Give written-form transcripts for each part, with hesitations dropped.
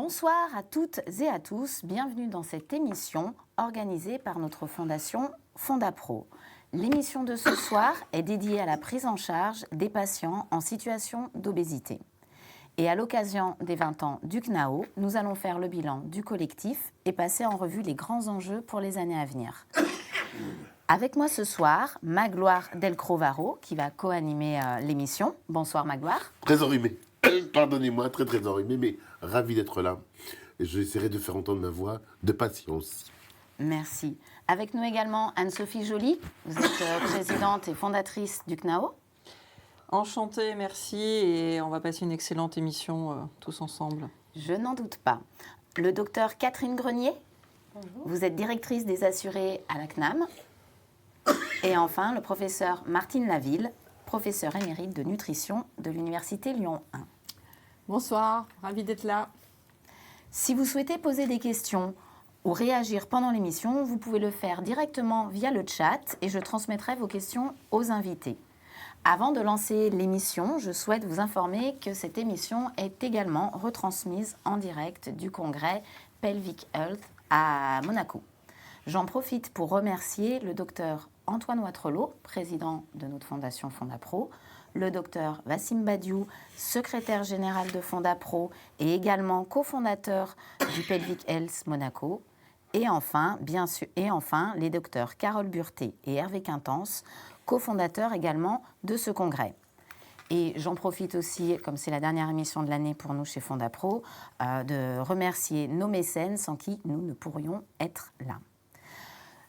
Bonsoir à toutes et à tous, bienvenue dans cette émission organisée par notre fondation Fondapro. L'émission de ce soir est dédiée à la prise en charge des patients en situation d'obésité. Et à l'occasion des 20 ans du CNAO, nous allons faire le bilan du collectif et passer en revue les grands enjeux pour les années à venir. Avec moi ce soir, Magloire Delcrovaro, qui va co-animer l'émission. Bonsoir Magloire. Très enrhumé. Pardonnez-moi, très enrhumé, mais ravi d'être là. Et j'essaierai de faire entendre ma voix de patience. Merci. Avec nous également Anne-Sophie Joly. Vous êtes présidente et fondatrice du CNAO. Enchantée, merci. Et on va passer une excellente émission tous ensemble. Je n'en doute pas. Le docteur Catherine Grenier. Bonjour. Vous êtes directrice des assurés à la CNAM. Et enfin, le professeur Martine Laville, professeur émérite de nutrition de l'Université Lyon 1. Bonsoir, ravie d'être là. Si vous souhaitez poser des questions ou réagir pendant l'émission, vous pouvez le faire directement via le chat et je transmettrai vos questions aux invités. Avant de lancer l'émission, je souhaite vous informer que cette émission est également retransmise en direct du congrès Pelvic Health à Monaco. J'en profite pour remercier le docteur Antoine Watrelot, président de notre fondation Fondapro, le docteur Wassim Badiou, secrétaire général de Fondapro et également cofondateur du Pelvic Health Monaco, et enfin, les docteurs Carole Burté et Hervé Quintence, cofondateurs également de ce congrès. Et j'en profite aussi, comme c'est la dernière émission de l'année pour nous chez Fondapro, de remercier nos mécènes sans qui nous ne pourrions être là.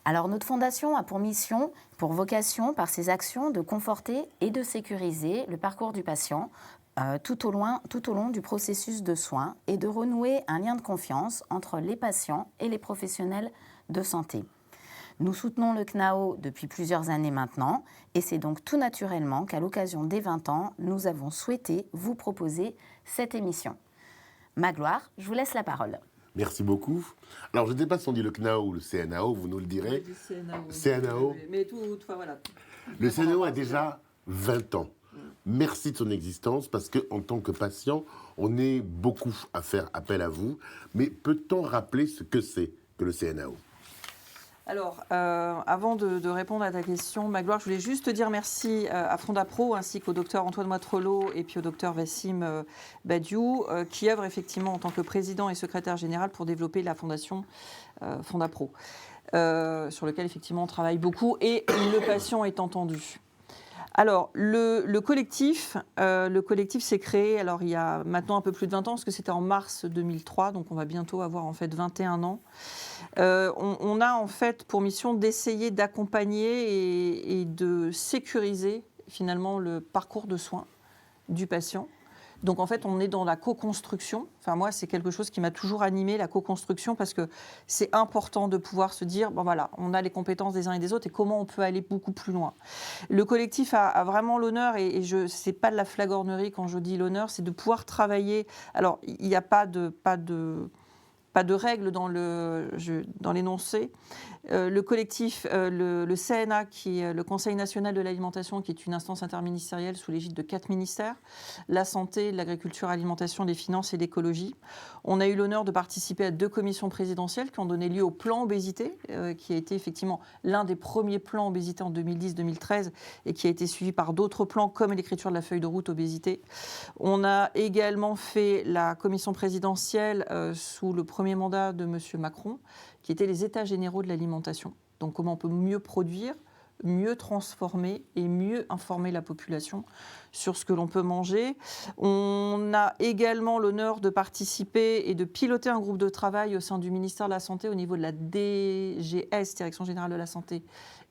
Alors notre fondation a pour mission, pour vocation, par ses actions, de conforter et de sécuriser le parcours du patient tout au long du processus de soins et de renouer un lien de confiance entre les patients et les professionnels de santé. Nous soutenons le CNAO depuis plusieurs années maintenant et c'est donc tout naturellement qu'à l'occasion des 20 ans, nous avons souhaité vous proposer cette émission. Magloire, je vous laisse la parole. Merci beaucoup. Alors, je ne sais pas si on dit le CNAO ou le CNAO, vous nous le direz. CNAO. Mais toutefois, voilà. Le CNAO a déjà 20 ans. Merci de son existence parce qu'en tant que patient, on est beaucoup à faire appel à vous. Mais peut-on rappeler ce que c'est que le CNAO ? Alors, avant de répondre à ta question, Magloire, je voulais juste te dire merci à Fondapro ainsi qu'au docteur Antoine Watrelot et puis au docteur Wassim Badiou qui œuvrent effectivement en tant que président et secrétaire général pour développer la fondation Fondapro, sur lequel effectivement on travaille beaucoup et le patient est entendu. Alors, le collectif s'est créé il y a maintenant un peu plus de 20 ans, parce que c'était en mars 2003, donc on va bientôt avoir en fait 21 ans. On a en fait pour mission d'essayer d'accompagner et de sécuriser finalement le parcours de soins du patient. Donc en fait, on est dans la co-construction. Enfin moi, c'est quelque chose qui m'a toujours animée, la co-construction, parce que c'est important de pouvoir se dire, bon voilà, on a les compétences des uns et des autres et comment on peut aller beaucoup plus loin. Le collectif a vraiment l'honneur, et c'est pas de la flagornerie quand je dis l'honneur, c'est de pouvoir travailler. Alors, il n'y a pas de règles dans l'énoncé. Le collectif, le CNA, qui est le Conseil national de l'alimentation, qui est une instance interministérielle sous l'égide de 4 ministères, la santé, l'agriculture, l'alimentation, les finances et l'écologie. On a eu l'honneur de participer à 2 commissions présidentielles qui ont donné lieu au plan obésité, qui a été effectivement l'un des premiers plans obésité en 2010-2013 et qui a été suivi par d'autres plans comme l'écriture de la feuille de route obésité. On a également fait la commission présidentielle sous le premier mandat de M. Macron, qui étaient les états généraux de l'alimentation. Donc comment on peut mieux produire, mieux transformer et mieux informer la population sur ce que l'on peut manger. On a également l'honneur de participer et de piloter un groupe de travail au sein du ministère de la Santé au niveau de la DGS, Direction Générale de la Santé,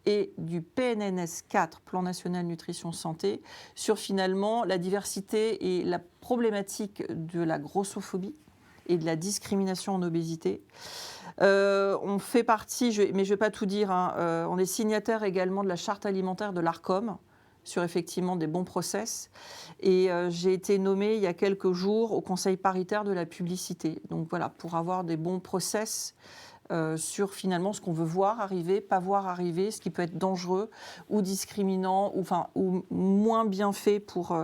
et du PNNS 4, Plan National Nutrition Santé, sur finalement la diversité et la problématique de la grossophobie et de la discrimination en obésité. On fait partie, mais je ne vais pas tout dire, on est signataire également de la charte alimentaire de l'ARCOM sur effectivement des bons process. Et j'ai été nommée il y a quelques jours au conseil paritaire de la publicité. Donc voilà, pour avoir des bons process sur finalement ce qu'on veut voir arriver, pas voir arriver, ce qui peut être dangereux ou discriminant ou moins bien fait pour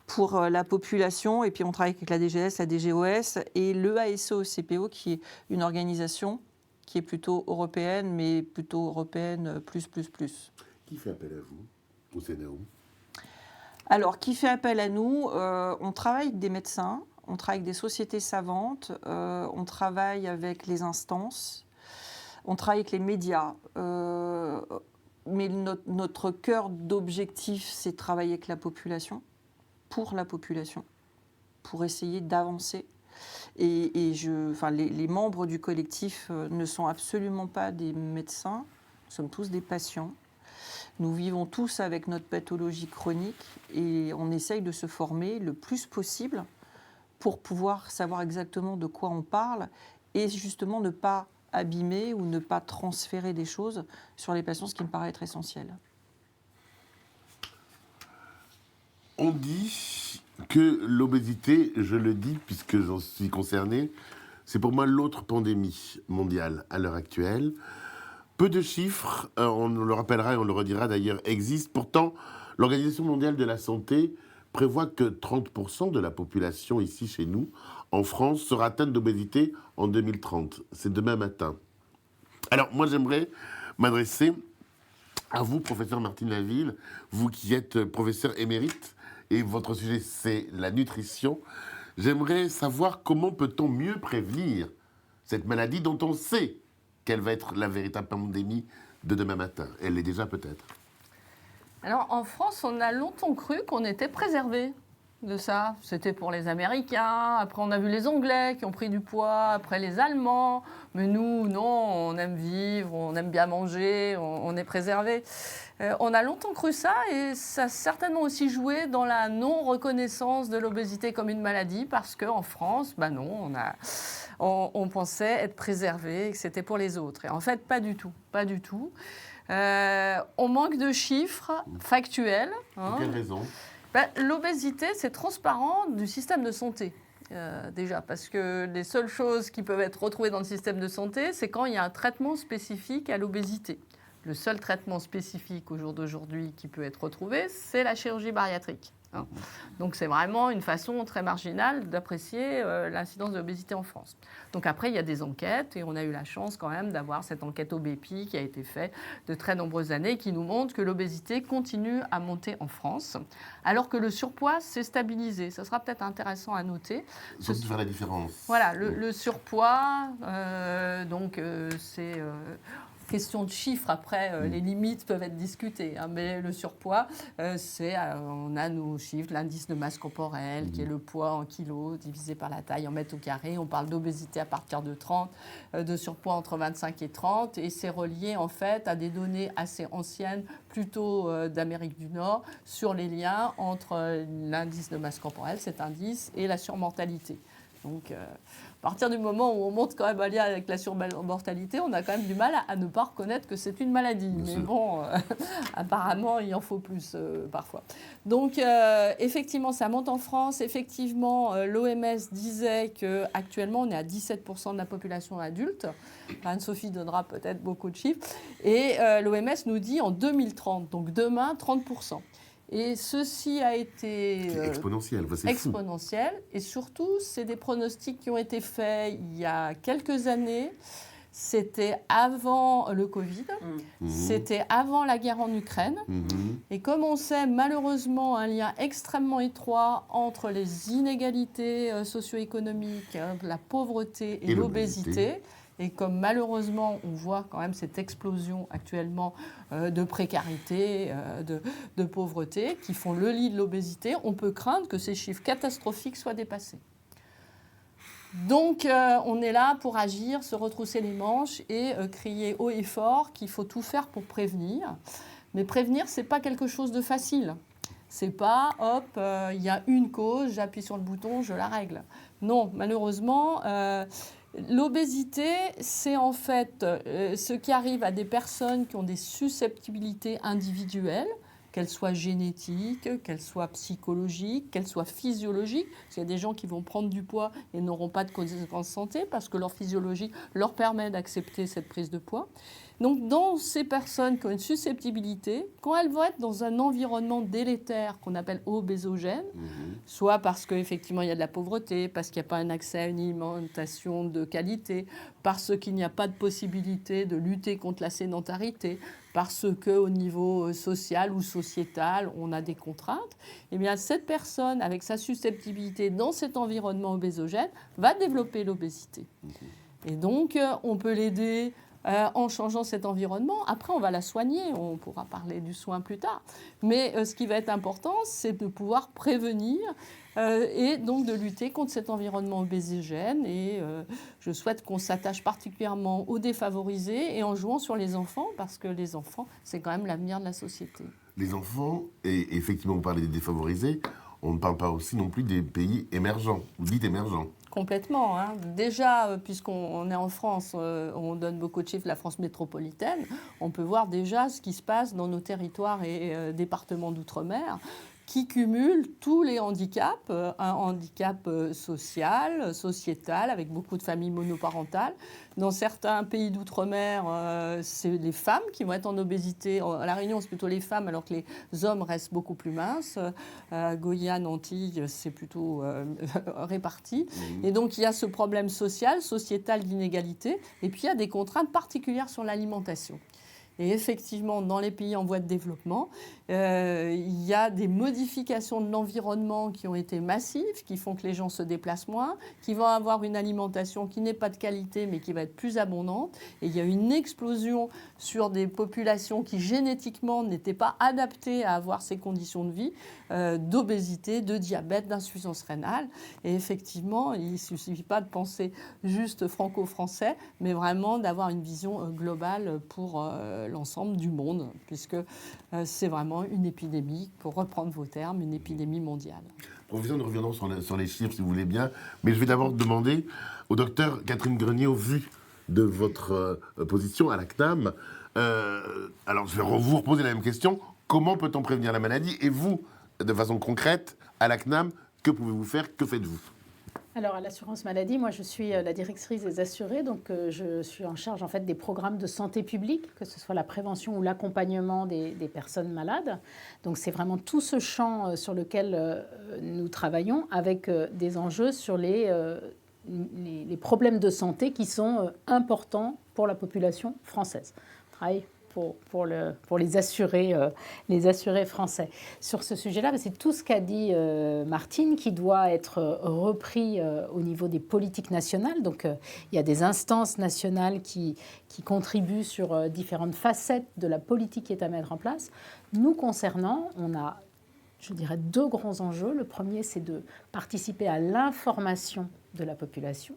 pour la population. Et puis on travaille avec la DGS, la DGOS et le ASO-CPO, qui est une organisation qui est plutôt européenne, mais plutôt européenne plus. Qui fait appel à vous au CNAO? Alors, qui fait appel à nous? On travaille avec des médecins, on travaille avec des sociétés savantes, on travaille avec les instances, on travaille avec les médias. Mais notre cœur d'objectif, c'est de travailler avec la population, pour essayer d'avancer. Et les membres du collectif ne sont absolument pas des médecins, nous sommes tous des patients. Nous vivons tous avec notre pathologie chronique et on essaye de se former le plus possible pour pouvoir savoir exactement de quoi on parle et justement ne pas abîmer ou ne pas transférer des choses sur les patients, ce qui me paraît être essentiel. On dit que l'obésité, je le dis puisque j'en suis concerné, c'est pour moi l'autre pandémie mondiale à l'heure actuelle. Peu de chiffres, on le rappellera et on le redira d'ailleurs, existent. Pourtant, l'Organisation mondiale de la santé prévoit que 30% de la population ici chez nous, en France, sera atteinte d'obésité en 2030. C'est demain matin. Alors moi j'aimerais m'adresser à vous, professeur Martine Laville, vous qui êtes professeur émérite, et votre sujet c'est la nutrition. J'aimerais savoir comment peut-on mieux prévenir cette maladie dont on sait qu'elle va être la véritable pandémie de demain matin. Elle l'est déjà peut-être. Alors en France, on a longtemps cru qu'on était préservé de ça. C'était pour les Américains, après on a vu les Anglais qui ont pris du poids, après les Allemands. Mais nous, non, on aime vivre, on aime bien manger, on est préservé. On a longtemps cru ça et ça a certainement aussi joué dans la non-reconnaissance de l'obésité comme une maladie parce qu'en France, non, on pensait être préservé et que c'était pour les autres. Et en fait, pas du tout. On manque de chiffres factuels. Pour quelle raison? L'obésité, c'est transparent du système de santé. Déjà, parce que les seules choses qui peuvent être retrouvées dans le système de santé, c'est quand il y a un traitement spécifique à l'obésité. Le seul traitement spécifique au jour d'aujourd'hui qui peut être retrouvé, c'est la chirurgie bariatrique. Donc c'est vraiment une façon très marginale d'apprécier l'incidence de l'obésité en France. Donc après, il y a des enquêtes et on a eu la chance quand même d'avoir cette enquête OBEPI qui a été faite de très nombreuses années qui nous montre que l'obésité continue à monter en France alors que le surpoids s'est stabilisé. Ça sera peut-être intéressant à noter. Il faut faire la différence. Voilà, le surpoids, c'est... Question de chiffres, après, les limites peuvent être discutées. Mais le surpoids, on a nos chiffres, l'indice de masse corporelle, qui est le poids en kilos divisé par la taille en mètres au carré. On parle d'obésité à partir de 30, de surpoids entre 25 et 30. Et c'est relié, en fait, à des données assez anciennes, plutôt d'Amérique du Nord, sur les liens entre l'indice de masse corporelle, cet indice, et la surmortalité. Donc, à partir du moment où on monte quand même un lien avec la surmortalité, on a quand même du mal à ne pas reconnaître que c'est une maladie. Mais bon, apparemment, il en faut plus parfois. Donc, effectivement, ça monte en France. Effectivement, l'OMS disait qu'actuellement, on est à 17% de la population adulte. Anne-Sophie donnera peut-être beaucoup de chiffres. Et l'OMS nous dit en 2030, donc demain, 30%. Et ceci a été exponentiel. Exponentiel. Et surtout, c'est des pronostics qui ont été faits il y a quelques années. C'était avant le Covid, c'était avant la guerre en Ukraine. Et comme on sait, malheureusement, un lien extrêmement étroit entre les inégalités socio-économiques, la pauvreté et l'obésité. Et comme malheureusement, on voit quand même cette explosion actuellement de précarité, de pauvreté, qui font le lit de l'obésité, on peut craindre que ces chiffres catastrophiques soient dépassés. Donc, on est là pour agir, se retrousser les manches et crier haut et fort qu'il faut tout faire pour prévenir. Mais prévenir, ce n'est pas quelque chose de facile. C'est pas, hop, il y a une cause, j'appuie sur le bouton, je la règle. Non, malheureusement... l'obésité, c'est en fait ce qui arrive à des personnes qui ont des susceptibilité individuelles, qu'elles soient génétiques, qu'elles soient psychologiques, qu'elles soient physiologiques. Parce qu'il y a des gens qui vont prendre du poids et n'auront pas de conséquences santé parce que leur physiologie leur permet d'accepter cette prise de poids. Donc, dans ces personnes qui ont une susceptibilité, quand elles vont être dans un environnement délétère qu'on appelle obésogène, soit parce qu'effectivement il y a de la pauvreté, parce qu'il n'y a pas un accès à une alimentation de qualité, parce qu'il n'y a pas de possibilité de lutter contre la sédentarité, parce qu'au niveau social ou sociétal, on a des contraintes, eh bien cette personne, avec sa susceptibilité dans cet environnement obésogène, va développer l'obésité. Et donc, on peut l'aider en changeant cet environnement. Après, on va la soigner. On pourra parler du soin plus tard. Mais ce qui va être important, c'est de pouvoir prévenir et donc de lutter contre cet environnement obésogène. Et je souhaite qu'on s'attache particulièrement aux défavorisés et en jouant sur les enfants, parce que les enfants, c'est quand même l'avenir de la société. Les enfants, et effectivement, on parlait des défavorisés, on ne parle pas aussi non plus des pays émergents, ou dits émergents. Complètement. Hein. Déjà, puisqu'on est en France, on donne beaucoup de chiffres de la France métropolitaine, on peut voir déjà ce qui se passe dans nos territoires et départements d'outre-mer, qui cumulent tous les handicaps, un handicap social, sociétal, avec beaucoup de familles monoparentales. Dans certains pays d'outre-mer, c'est les femmes qui vont être en obésité. À La Réunion, c'est plutôt les femmes, alors que les hommes restent beaucoup plus minces. Guyane, Antilles, c'est plutôt réparti. Et donc, il y a ce problème social, sociétal d'inégalité. Et puis, il y a des contraintes particulières sur l'alimentation. Et effectivement, dans les pays en voie de développement, il y a des modifications de l'environnement qui ont été massives, qui font que les gens se déplacent moins, qui vont avoir une alimentation qui n'est pas de qualité, mais qui va être plus abondante. Et il y a une explosion sur des populations qui, génétiquement, n'étaient pas adaptées à avoir ces conditions de vie, d'obésité, de diabète, d'insuffisance rénale. Et effectivement, il ne suffit pas de penser juste franco-français, mais vraiment d'avoir une vision globale pour l'ensemble du monde, puisque c'est vraiment une épidémie, pour reprendre vos termes, une épidémie mondiale. Professeur, nous reviendrons sur les chiffres, si vous voulez bien, mais je vais d'abord demander au docteur Catherine Grenier, au vu de votre position à la CNAM, alors je vais vous reposer la même question, comment peut-on prévenir la maladie? Et vous, de façon concrète, à la CNAM, que pouvez-vous faire? Que faites-vous? Alors, à l'assurance maladie, moi, je suis la directrice des assurés, donc je suis en charge en fait des programmes de santé publique, que ce soit la prévention ou l'accompagnement des personnes malades. Donc, c'est vraiment tout ce champ sur lequel nous travaillons, avec des enjeux sur les problèmes de santé qui sont importants pour la population française. On travaille pour les assurés français. Sur ce sujet-là, c'est tout ce qu'a dit Martine qui doit être repris au niveau des politiques nationales. Donc, il y a des instances nationales qui contribuent sur différentes facettes de la politique qui est à mettre en place. Nous concernant, on a, je dirais, deux grands enjeux. Le premier, c'est de participer à l'information de la population.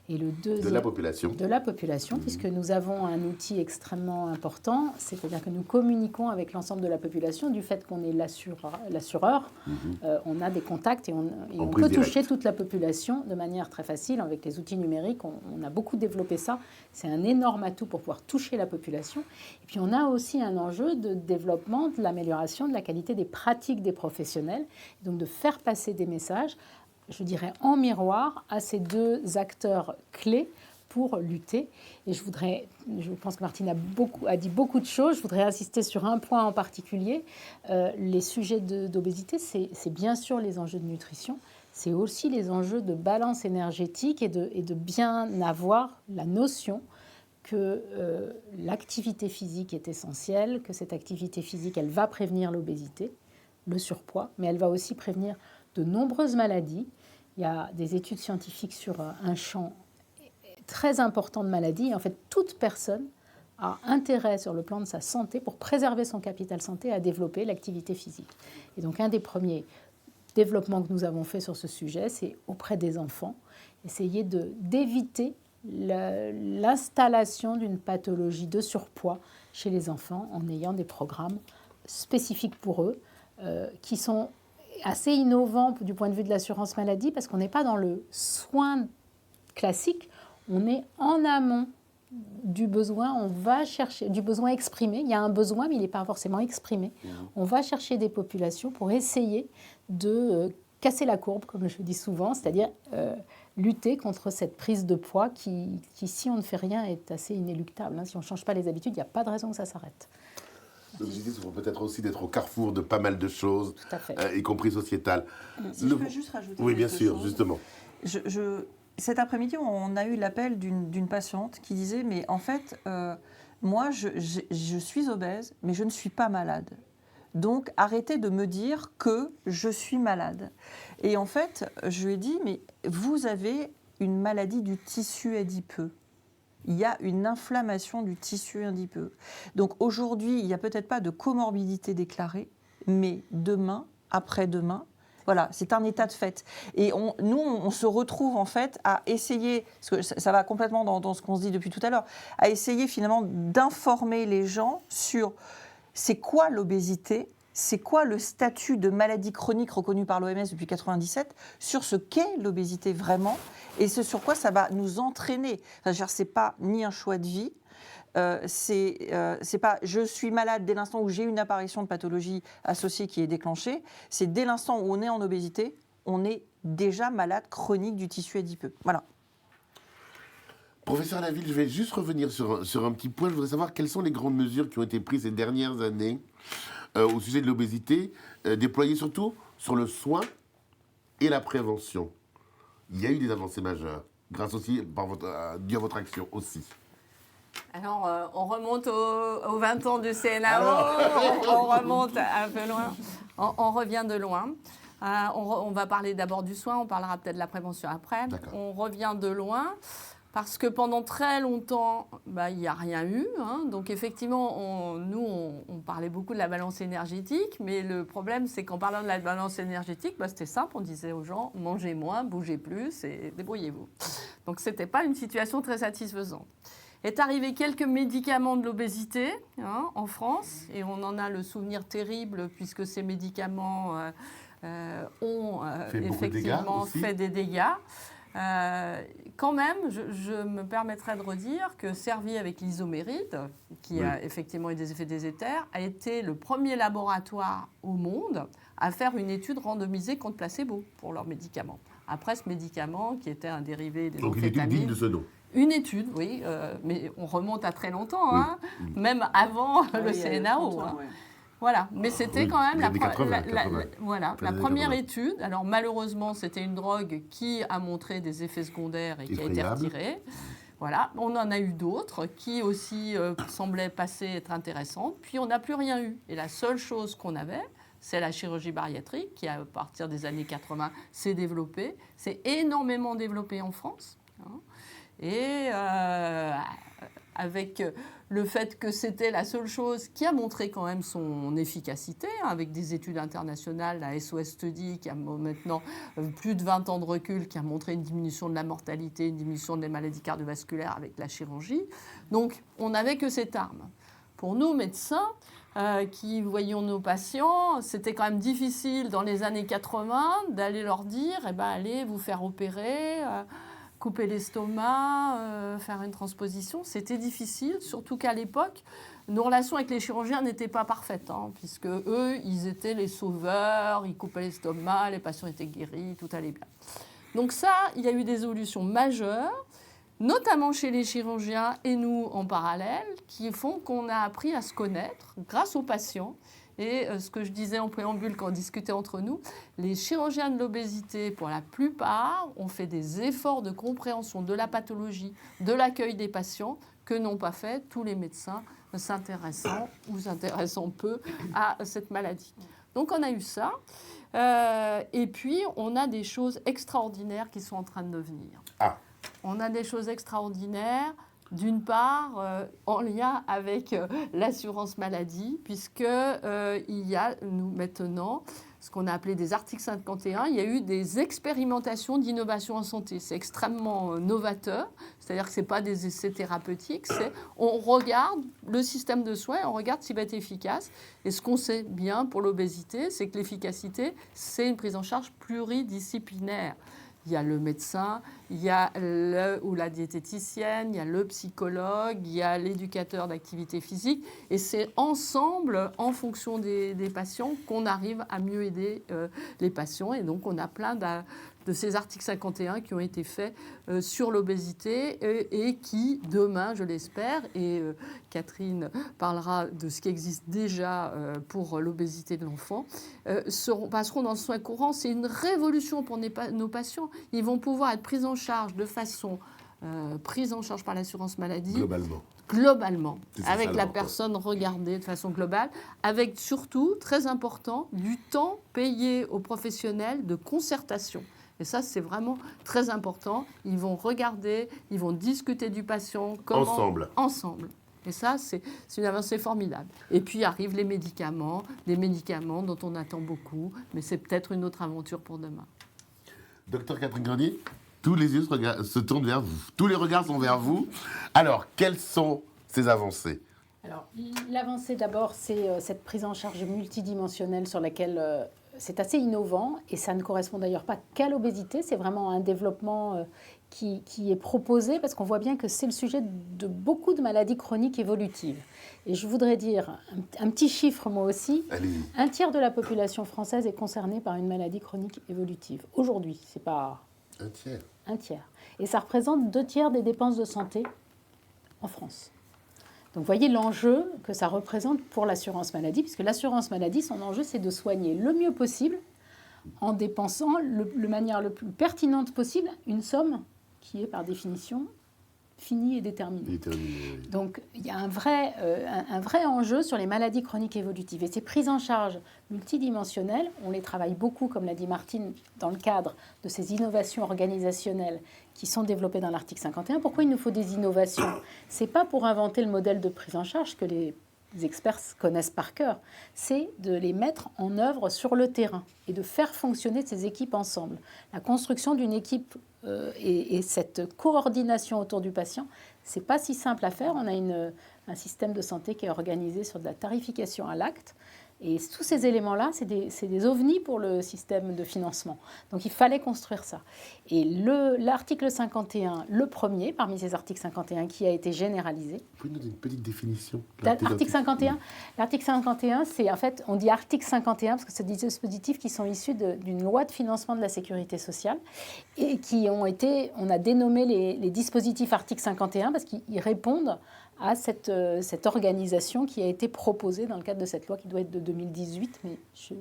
Et le deuxième, de la population, puisque nous avons un outil extrêmement important, c'est-à-dire que nous communiquons avec l'ensemble de la population du fait qu'on est l'assureur. On a des contacts et on peut toucher toute la population de manière très facile avec les outils numériques. On a beaucoup développé ça. C'est un énorme atout pour pouvoir toucher la population. Et puis on a aussi un enjeu de développement, de l'amélioration de la qualité des pratiques des professionnels, donc de faire passer des messages, je dirais, en miroir à ces deux acteurs clés pour lutter. Et je pense que Martine a dit beaucoup de choses. Je voudrais insister sur un point en particulier. Les sujets d'obésité, c'est bien sûr les enjeux de nutrition. C'est aussi les enjeux de balance énergétique et de bien avoir la notion que l'activité physique est essentielle, que cette activité physique, elle va prévenir l'obésité, le surpoids, mais elle va aussi prévenir de nombreuses maladies. Il y a des études scientifiques sur un champ très important de maladies. Et en fait, toute personne a intérêt sur le plan de sa santé, pour préserver son capital santé, à développer l'activité physique. Et donc, un des premiers développements que nous avons fait sur ce sujet, c'est auprès des enfants, essayer d'éviter l'installation d'une pathologie de surpoids chez les enfants en ayant des programmes spécifiques pour eux qui sont assez innovant du point de vue de l'assurance maladie, parce qu'on n'est pas dans le soin classique, on est en amont du besoin, on va chercher du besoin exprimé. Il y a un besoin, mais il n'est pas forcément exprimé. On va chercher des populations pour essayer de casser la courbe, comme je dis souvent, c'est-à-dire lutter contre cette prise de poids qui, si on ne fait rien, est assez inéluctable. Si on ne change pas les habitudes, il n'y a pas de raison que ça s'arrête. L'objectif, c'est peut-être aussi d'être au carrefour de pas mal de choses, Tout à fait. y compris sociétales. Si je peux juste rajouter Oui, bien quelque sûr, chose. justement. Cet après-midi, on a eu l'appel d'une patiente qui disait « Mais en fait, moi, je suis obèse, mais je ne suis pas malade. Donc, arrêtez de me dire que je suis malade. » Et en fait, je lui ai dit « Mais vous avez une maladie du tissu adipeux. Il y a une inflammation du tissu adipeux. Donc, aujourd'hui, il n'y a peut-être pas de comorbidité déclarée, mais demain, après-demain, voilà, c'est un état de fait. Et nous, on se retrouve en fait à essayer, parce que ça va complètement dans ce qu'on se dit depuis tout à l'heure, à essayer finalement d'informer les gens sur c'est quoi l'obésité, c'est quoi le statut de maladie chronique reconnu par l'OMS depuis 1997, sur ce qu'est l'obésité vraiment, et ce sur quoi ça va nous entraîner. Enfin, c'est pas ni un choix de vie, c'est pas je suis malade dès l'instant où j'ai une apparition de pathologie associée qui est déclenchée, c'est dès l'instant où on est en obésité, on est déjà malade chronique du tissu adipeux. Voilà. Professeur Laville, je vais juste revenir sur un petit point. Je voudrais savoir quelles sont les grandes mesures qui ont été prises ces dernières années au sujet de l'obésité, déployées surtout sur le soin et la prévention. Il y a eu des avancées majeures, grâce aussi, dû à votre action aussi. Alors, on remonte aux 20 ans du CNAO, on remonte un peu loin, on revient de loin. On va parler d'abord du soin, on parlera peut-être de la prévention après. D'accord. On revient de loin parce que pendant très longtemps, il n'y a rien eu. Donc effectivement, on parlait beaucoup de la balance énergétique, mais le problème, c'est qu'en parlant de la balance énergétique, c'était simple, on disait aux gens, mangez moins, bougez plus et débrouillez-vous. Donc ce n'était pas une situation très satisfaisante. Est arrivé quelques médicaments de l'obésité en France, et on en a le souvenir terrible puisque ces médicaments ont effectivement fait des dégâts. Quand même, je me permettrai de redire que Servier avec l'isoméride, qui a effectivement eu des effets délétères, a été le premier laboratoire au monde à faire une étude randomisée contre placebo pour leurs médicaments. Après, ce médicament, qui était un dérivé des amphétamines... Donc une étude digne de ce nom. Une étude, oui, mais on remonte à très longtemps, même avant le CNAO. Voilà, mais c'était quand même la première étude. Alors malheureusement, c'était une drogue qui a montré des effets secondaires et qui a été retirée. Voilà, on en a eu d'autres qui aussi semblaient être intéressantes. Puis on n'a plus rien eu. Et la seule chose qu'on avait, c'est la chirurgie bariatrique qui, à partir des années 80, s'est développée. C'est énormément développé en France. Et avec le fait que c'était la seule chose qui a montré quand même son efficacité, avec des études internationales, la SOS Study, qui a maintenant plus de 20 ans de recul, qui a montré une diminution de la mortalité, une diminution des maladies cardiovasculaires avec la chirurgie. Donc, on n'avait que cette arme. Pour nous, médecins, qui voyions nos patients, c'était quand même difficile dans les années 80 d'aller leur dire allez vous faire opérer, couper l'estomac, faire une transposition. C'était difficile, surtout qu'à l'époque, nos relations avec les chirurgiens n'étaient pas parfaites, puisque eux, ils étaient les sauveurs, ils coupaient l'estomac, les patients étaient guéris, tout allait bien. Donc ça, il y a eu des évolutions majeures, notamment chez les chirurgiens et nous en parallèle, qui font qu'on a appris à se connaître grâce aux patients. Et ce que je disais en préambule quand on discutait entre nous, les chirurgiens de l'obésité, pour la plupart, ont fait des efforts de compréhension de la pathologie, de l'accueil des patients, que n'ont pas fait tous les médecins s'intéressant ou s'intéressant peu à cette maladie. Donc on a eu ça. Et puis, on a des choses extraordinaires qui sont en train de venir. On a des choses extraordinaires. D'une part, en lien avec l'assurance maladie, puisqu'il y a maintenant ce qu'on a appelé des articles 51. Il y a eu des expérimentations d'innovation en santé. C'est extrêmement novateur, c'est-à-dire que ce n'est pas des essais thérapeutiques, on regarde le système de soins, on regarde s'il va être efficace. Et ce qu'on sait bien pour l'obésité, c'est que l'efficacité, c'est une prise en charge pluridisciplinaire. Il y a le médecin, il y a le ou la diététicienne, il y a le psychologue, il y a l'éducateur d'activité physique. Et c'est ensemble, en fonction des patients, qu'on arrive à mieux aider les patients. Et donc, on a plein de ces articles 51 qui ont été faits sur l'obésité et qui, demain, je l'espère, et Catherine parlera de ce qui existe déjà pour l'obésité de l'enfant, passeront dans le soin courant. C'est une révolution pour nos patients. Ils vont pouvoir être pris en charge de façon prise en charge par l'assurance maladie. Globalement, avec la personne regardée de façon globale, avec surtout, très important, du temps payé aux professionnels de concertation. Et ça, c'est vraiment très important. Ils vont regarder, ils vont discuter du patient. Ensemble. Et ça, c'est une avancée formidable. Et puis arrivent les médicaments dont on attend beaucoup, mais c'est peut-être une autre aventure pour demain. Docteur Catherine Grenier, tous les yeux se tournent vers vous. Tous les regards sont vers vous. Alors, quelles sont ces avancées ? Alors, l'avancée d'abord, c'est cette prise en charge multidimensionnelle sur laquelle c'est assez innovant et ça ne correspond d'ailleurs pas qu'à l'obésité, c'est vraiment un développement qui est proposé parce qu'on voit bien que c'est le sujet de beaucoup de maladies chroniques évolutives. Et je voudrais dire un petit chiffre moi aussi. Allez-y. 1/3 de la population française est concernée par une maladie chronique évolutive. Aujourd'hui, c'est pas... 1/3. 1/3. Et ça représente 2/3 des dépenses de santé en France. Donc, vous voyez l'enjeu que ça représente pour l'assurance maladie, puisque l'assurance maladie, son enjeu, c'est de soigner le mieux possible en dépensant de manière le plus pertinente possible une somme qui est, par définition, finie et déterminée. Donc, il y a un vrai enjeu sur les maladies chroniques évolutives. Et ces prises en charge multidimensionnelles, on les travaille beaucoup, comme l'a dit Martine, dans le cadre de ces innovations organisationnelles qui sont développées dans l'article 51. Pourquoi il nous faut des innovations ? Ce n'est pas pour inventer le modèle de prise en charge que les experts connaissent par cœur, c'est de les mettre en œuvre sur le terrain et de faire fonctionner ces équipes ensemble. La construction d'une équipe et cette coordination autour du patient, ce n'est pas si simple à faire. On a un système de santé qui est organisé sur de la tarification à l'acte. Et tous ces éléments-là, c'est des ovnis pour le système de financement. Donc il fallait construire ça. Et l'article 51, le premier parmi ces articles 51 qui a été généralisé. Vous pouvez nous donner une petite définition L'article 51, c'est en fait, on dit article 51 parce que c'est des dispositifs qui sont issus d'une loi de financement de la sécurité sociale et on a dénommé les dispositifs article 51 parce qu'ils répondent à cette organisation qui a été proposée dans le cadre de cette loi qui doit être de 2018, mais je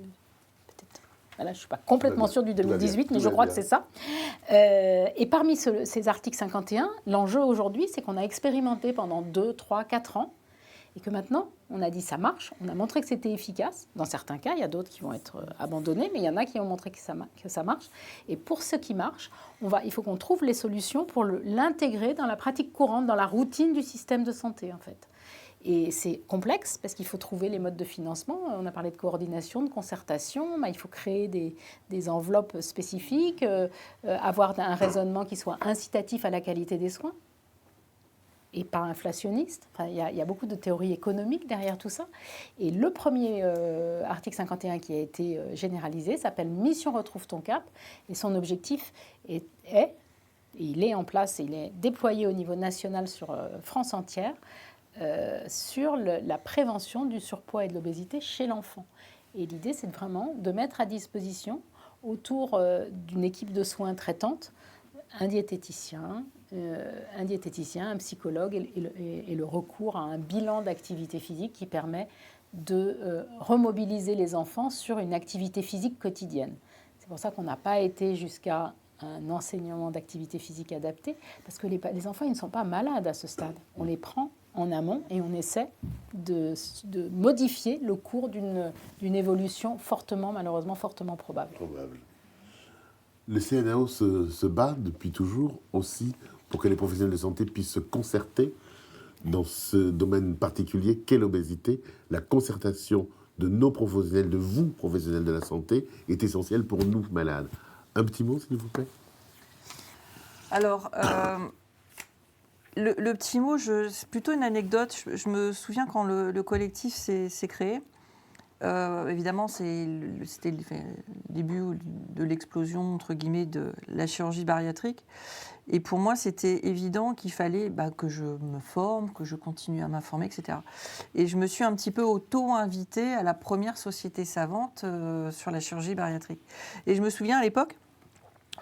ne suis pas complètement sûre du 2018, mais je crois que c'est ça. Et parmi ces articles 51, l'enjeu aujourd'hui, c'est qu'on a expérimenté pendant 2, 3, 4 ans, et que maintenant, on a dit ça marche, on a montré que c'était efficace. Dans certains cas, il y a d'autres qui vont être abandonnés, mais il y en a qui ont montré que ça marche. Et pour ce qui marche, il faut qu'on trouve les solutions pour l'intégrer dans la pratique courante, dans la routine du système de santé, en fait. Et c'est complexe parce qu'il faut trouver les modes de financement. On a parlé de coordination, de concertation. Il faut créer des enveloppes spécifiques, avoir un raisonnement qui soit incitatif à la qualité des soins et pas inflationniste. Enfin, il y a beaucoup de théories économiques derrière tout ça. Et le premier article 51 qui a été généralisé s'appelle « Mission retrouve ton cap ». Et son objectif il est en place, il est déployé au niveau national sur France entière, sur la prévention du surpoids et de l'obésité chez l'enfant. Et l'idée, c'est vraiment de mettre à disposition, autour d'une équipe de soins traitante, un diététicien, un psychologue et le recours à un bilan d'activité physique qui permet de remobiliser les enfants sur une activité physique quotidienne. C'est pour ça qu'on n'a pas été jusqu'à un enseignement d'activité physique adapté, parce que les enfants, ils ne sont pas malades à ce stade. On les prend en amont et on essaie de modifier le cours d'une évolution malheureusement fortement probable. Le CNAO se bat depuis toujours aussi pour que les professionnels de santé puissent se concerter dans ce domaine particulier qu'est l'obésité. La concertation de nos professionnels, de vous, professionnels de la santé, est essentielle pour nous, malades. Un petit mot, s'il vous plaît. Alors, le petit mot, c'est plutôt une anecdote. Je me souviens quand le collectif s'est créé, évidemment, c'était le début de l'explosion, entre guillemets, de la chirurgie bariatrique. Et pour moi, c'était évident qu'il fallait que je me forme, que je continue à m'informer, etc. Et je me suis un petit peu auto-invitée à la première société savante sur la chirurgie bariatrique. Et je me souviens à l'époque,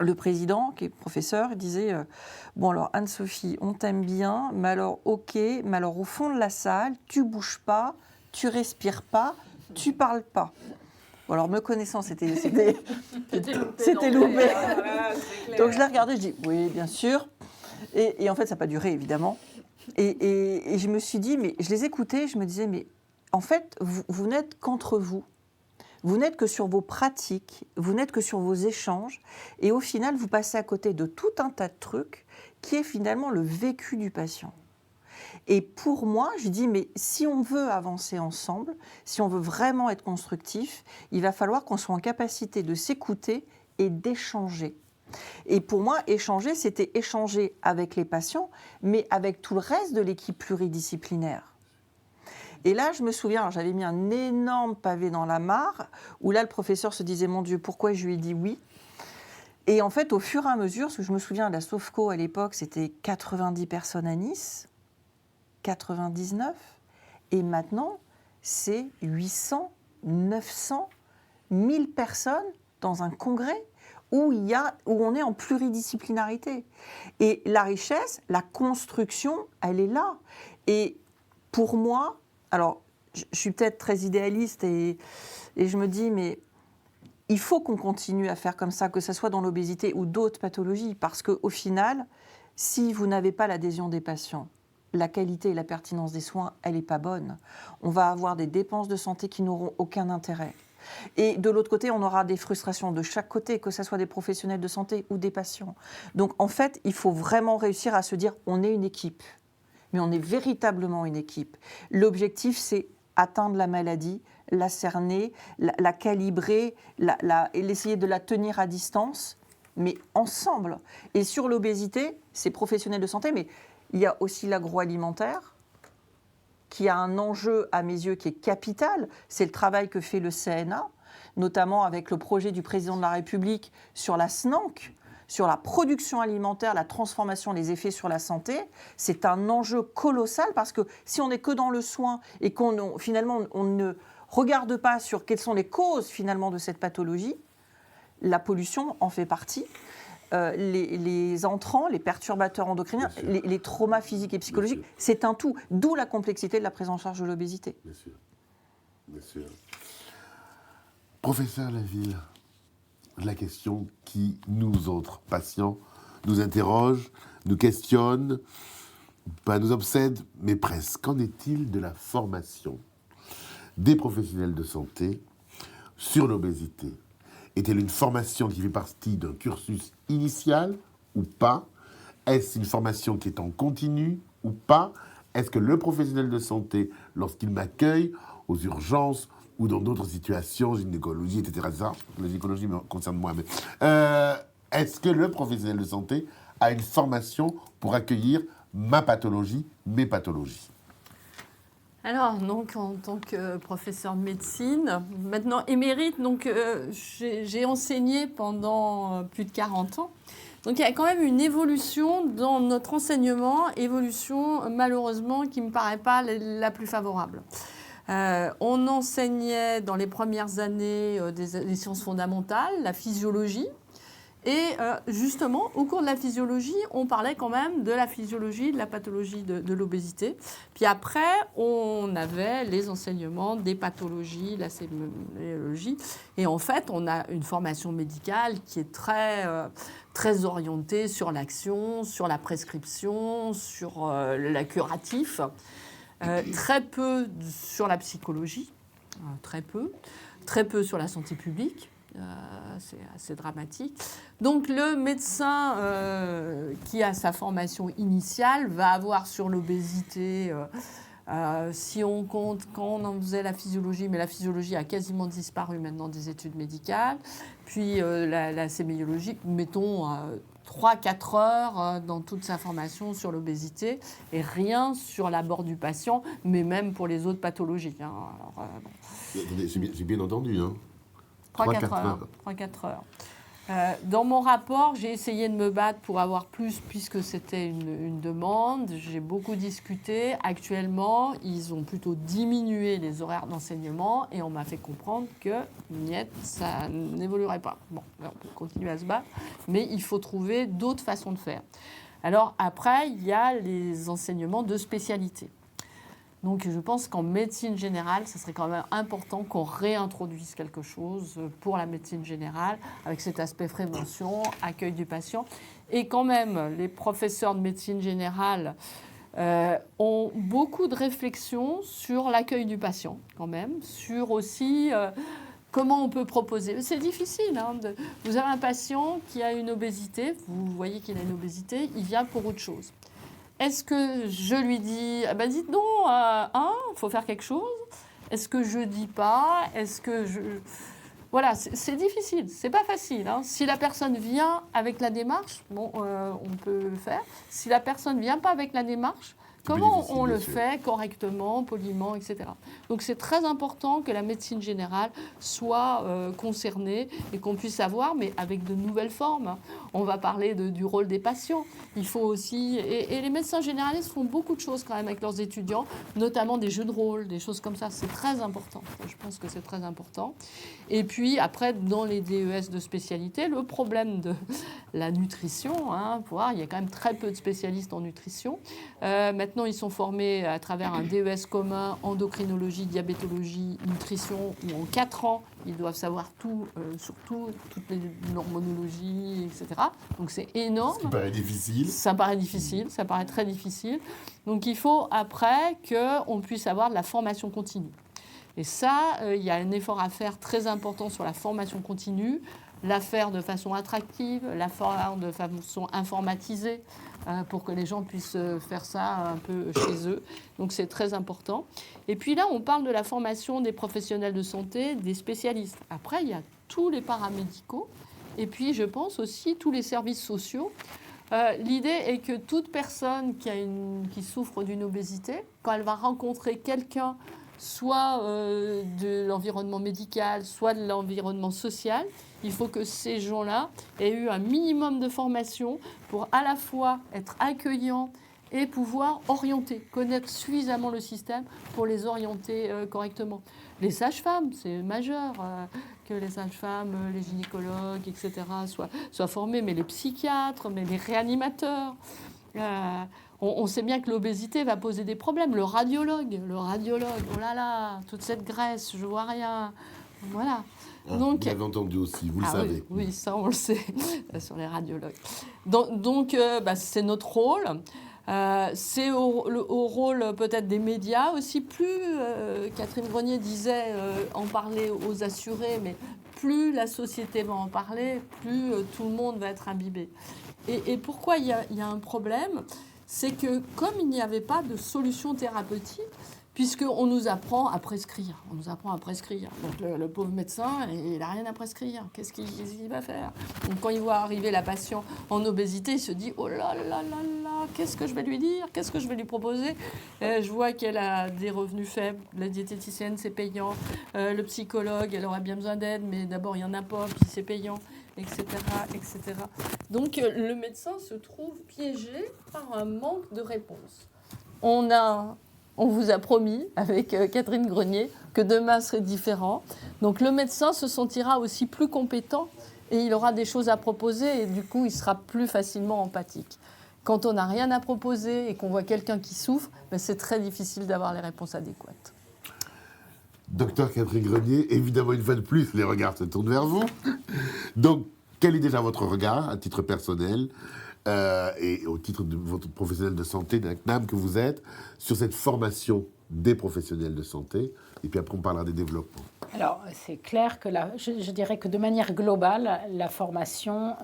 le président, qui est professeur, il disait bon alors Anne-Sophie, on t'aime bien, mais alors ok, mais alors au fond de la salle, tu bouges pas, tu respires pas, tu parles pas. Bon, alors me connaissant, c'était loupé. Donc je l'ai regardé, je dis oui, bien sûr. Et en fait, ça n'a pas duré, évidemment. Et je me suis dit, mais je les écoutais, je me disais, mais en fait, vous n'êtes qu'entre vous. Vous n'êtes que sur vos pratiques, vous n'êtes que sur vos échanges. Et au final, vous passez à côté de tout un tas de trucs qui est finalement le vécu du patient. Et pour moi, je dis, mais si on veut avancer ensemble, si on veut vraiment être constructif, il va falloir qu'on soit en capacité de s'écouter et d'échanger. Et pour moi, échanger, c'était échanger avec les patients, mais avec tout le reste de l'équipe pluridisciplinaire. Et là, je me souviens, alors j'avais mis un énorme pavé dans la mare, où là, le professeur se disait, mon Dieu, pourquoi je lui ai dit oui ? Et en fait, au fur et à mesure, parce que je me souviens, la Sofco, à l'époque, c'était 90 personnes à Nice, 99, et maintenant, c'est 800, 900, 1000 personnes dans un congrès où on est en pluridisciplinarité. Et la richesse, la construction, elle est là. Et pour moi, alors, je suis peut-être très idéaliste et je me dis, mais il faut qu'on continue à faire comme ça, que ce soit dans l'obésité ou d'autres pathologies, parce qu'au final, si vous n'avez pas l'adhésion des patients, la qualité et la pertinence des soins, elle n'est pas bonne. On va avoir des dépenses de santé qui n'auront aucun intérêt. Et de l'autre côté, on aura des frustrations de chaque côté, que ce soit des professionnels de santé ou des patients. Donc en fait, il faut vraiment réussir à se dire, on est une équipe. Mais on est véritablement une équipe. L'objectif, c'est atteindre la maladie, la cerner, la calibrer, et essayer de la tenir à distance, mais ensemble. Et sur l'obésité, c'est professionnels de santé, mais il y a aussi l'agroalimentaire, qui a un enjeu, à mes yeux, qui est capital. C'est le travail que fait le CNA, notamment avec le projet du président de la République sur la SNANC, sur la production alimentaire, la transformation, les effets sur la santé. C'est un enjeu colossal parce que si on n'est que dans le soin et finalement on ne regarde pas sur quelles sont les causes finalement de cette pathologie, la pollution en fait partie. Les entrants, les perturbateurs endocriniens, les traumas physiques et psychologiques, c'est un tout. D'où la complexité de la prise en charge de l'obésité. Bien sûr. Bien sûr. Professeur Laville, la question qui, nous autres patients, nous interroge, nous questionne, pas nous obsède, mais presque. Qu'en est-il de la formation des professionnels de santé sur l'obésité ? Est-elle une formation qui fait partie d'un cursus initial ou pas ? Est-ce une formation qui est en continu ou pas ? Est-ce que le professionnel de santé, lorsqu'il m'accueille aux urgences ou dans d'autres situations, gynécologie, etc., la gynécologie me concerne moi, mais est-ce que le professionnel de santé a une formation pour accueillir ma pathologie, mes pathologies ? Alors, donc, en tant que professeur de médecine, maintenant émérite, donc j'ai enseigné pendant plus de 40 ans. Donc, il y a quand même une évolution dans notre enseignement, évolution malheureusement qui ne me paraît pas la plus favorable. On enseignait dans les premières années des sciences fondamentales, la physiologie. Et justement, au cours de la physiologie, on parlait quand même de la physiologie, de la pathologie de l'obésité. Puis après, on avait les enseignements des pathologies, la sémiologie. Et en fait, on a une formation médicale qui est très orientée sur l'action, sur la prescription, sur le curatif. Très peu sur la psychologie, très peu sur la santé publique. C'est assez dramatique. Donc le médecin qui a sa formation initiale va avoir sur l'obésité Si on compte, quand on en faisait la physiologie, mais la physiologie a quasiment disparu maintenant des études médicales, puis la sémiologie, mettons 3-4 heures dans toute sa formation sur l'obésité et rien sur l'abord du patient, mais même pour les autres pathologies. Hein. Alors, Attendez, c'est bien entendu, hein. 3-4 heures. 3-4 heures. Dans mon rapport, j'ai essayé de me battre pour avoir plus, puisque c'était une demande. J'ai beaucoup discuté. Actuellement, ils ont plutôt diminué les horaires d'enseignement et on m'a fait comprendre que niet, ça n'évoluerait pas. Bon, on peut continuer à se battre, mais il faut trouver d'autres façons de faire. Alors après, il y a les enseignements de spécialité. Donc je pense qu'en médecine générale, ce serait quand même important qu'on réintroduise quelque chose pour la médecine générale, avec cet aspect prévention, accueil du patient. Et quand même, les professeurs de médecine générale ont beaucoup de réflexions sur l'accueil du patient, quand même, sur aussi comment on peut proposer. C'est difficile. Hein, vous avez un patient qui a une obésité, vous voyez qu'il a une obésité, il vient pour autre chose. Est-ce que je lui dis, dites donc, il faut faire quelque chose? Est-ce que je dis pas? Est-ce que je... Voilà, c'est difficile, c'est pas facile. Hein. Si la personne vient avec la démarche, bon, on peut le faire. Si la personne vient pas avec la démarche, comment on le fait correctement, poliment, etc. Donc c'est très important que la médecine générale soit concernée et qu'on puisse avoir, mais avec de nouvelles formes. On va parler du rôle des patients. Il faut aussi... Et les médecins généralistes font beaucoup de choses quand même avec leurs étudiants, notamment des jeux de rôle, des choses comme ça. C'est très important. Je pense que c'est très important. Et puis après, dans les DES de spécialité, le problème de la nutrition, hein, il y a quand même très peu de spécialistes en nutrition. Maintenant, ils sont formés à travers un DES commun, endocrinologie, diabétologie, nutrition, où en 4 ans, ils doivent savoir tout, sur tout, toute l'hormonologie, etc. Donc c'est énorme. Ça paraît difficile. Ça paraît difficile, ça paraît très difficile. Donc il faut après qu'on puisse avoir de la formation continue. Et ça, il y a un effort à faire très important sur la formation continue, la faire de façon attractive, la faire de façon informatisée, pour que les gens puissent faire ça un peu chez eux. Donc c'est très important. Et puis là, on parle de la formation des professionnels de santé, des spécialistes. Après, il y a tous les paramédicaux, et puis je pense aussi tous les services sociaux. L'idée est que toute personne qui souffre d'une obésité, quand elle va rencontrer quelqu'un, soit de l'environnement médical, soit de l'environnement social, il faut que ces gens-là aient eu un minimum de formation pour à la fois être accueillants et pouvoir orienter, connaître suffisamment le système pour les orienter correctement. Les sages-femmes, c'est majeur que les sages-femmes, les gynécologues, etc. soient formés, mais les psychiatres, mais les réanimateurs. On sait bien que l'obésité va poser des problèmes. Le radiologue, oh là là, toute cette graisse, je vois rien. Voilà. Donc, bien entendu aussi, vous le savez. Oui, ça on le sait sur les radiologues. Donc c'est notre rôle. C'est au rôle peut-être des médias aussi. Plus, Catherine Grenier disait, en parler aux assurés, mais plus la société va en parler, plus tout le monde va être imbibé. Et pourquoi il y a un problème? C'est que comme il n'y avait pas de solution thérapeutique, puisqu'on nous apprend à prescrire. Donc le pauvre médecin, il n'a rien à prescrire. Qu'est-ce qu'il va faire? Donc quand il voit arriver la patiente en obésité, il se dit « Oh là là là là, qu'est-ce que je vais lui dire? Qu'est-ce que je vais lui proposer ?» Je vois qu'elle a des revenus faibles. La diététicienne, c'est payant. Le psychologue, elle aurait bien besoin d'aide, mais d'abord, il n'y en a pas, puis c'est payant, etc., etc. Donc le médecin se trouve piégé par un manque de réponse. On vous a promis, avec Catherine Grenier, que demain serait différent. Donc le médecin se sentira aussi plus compétent et il aura des choses à proposer et du coup, il sera plus facilement empathique. Quand on n'a rien à proposer et qu'on voit quelqu'un qui souffre, c'est très difficile d'avoir les réponses adéquates. Docteur Catherine Grenier, évidemment, une fois de plus, les regards se tournent vers vous. Donc, quel est déjà votre regard, à titre personnel, et au titre de votre professionnel de santé, d'un CNAM que vous êtes, sur cette formation des professionnels de santé? Et puis après, on parlera des développements. Alors, c'est clair que je dirais que de manière globale, la formation,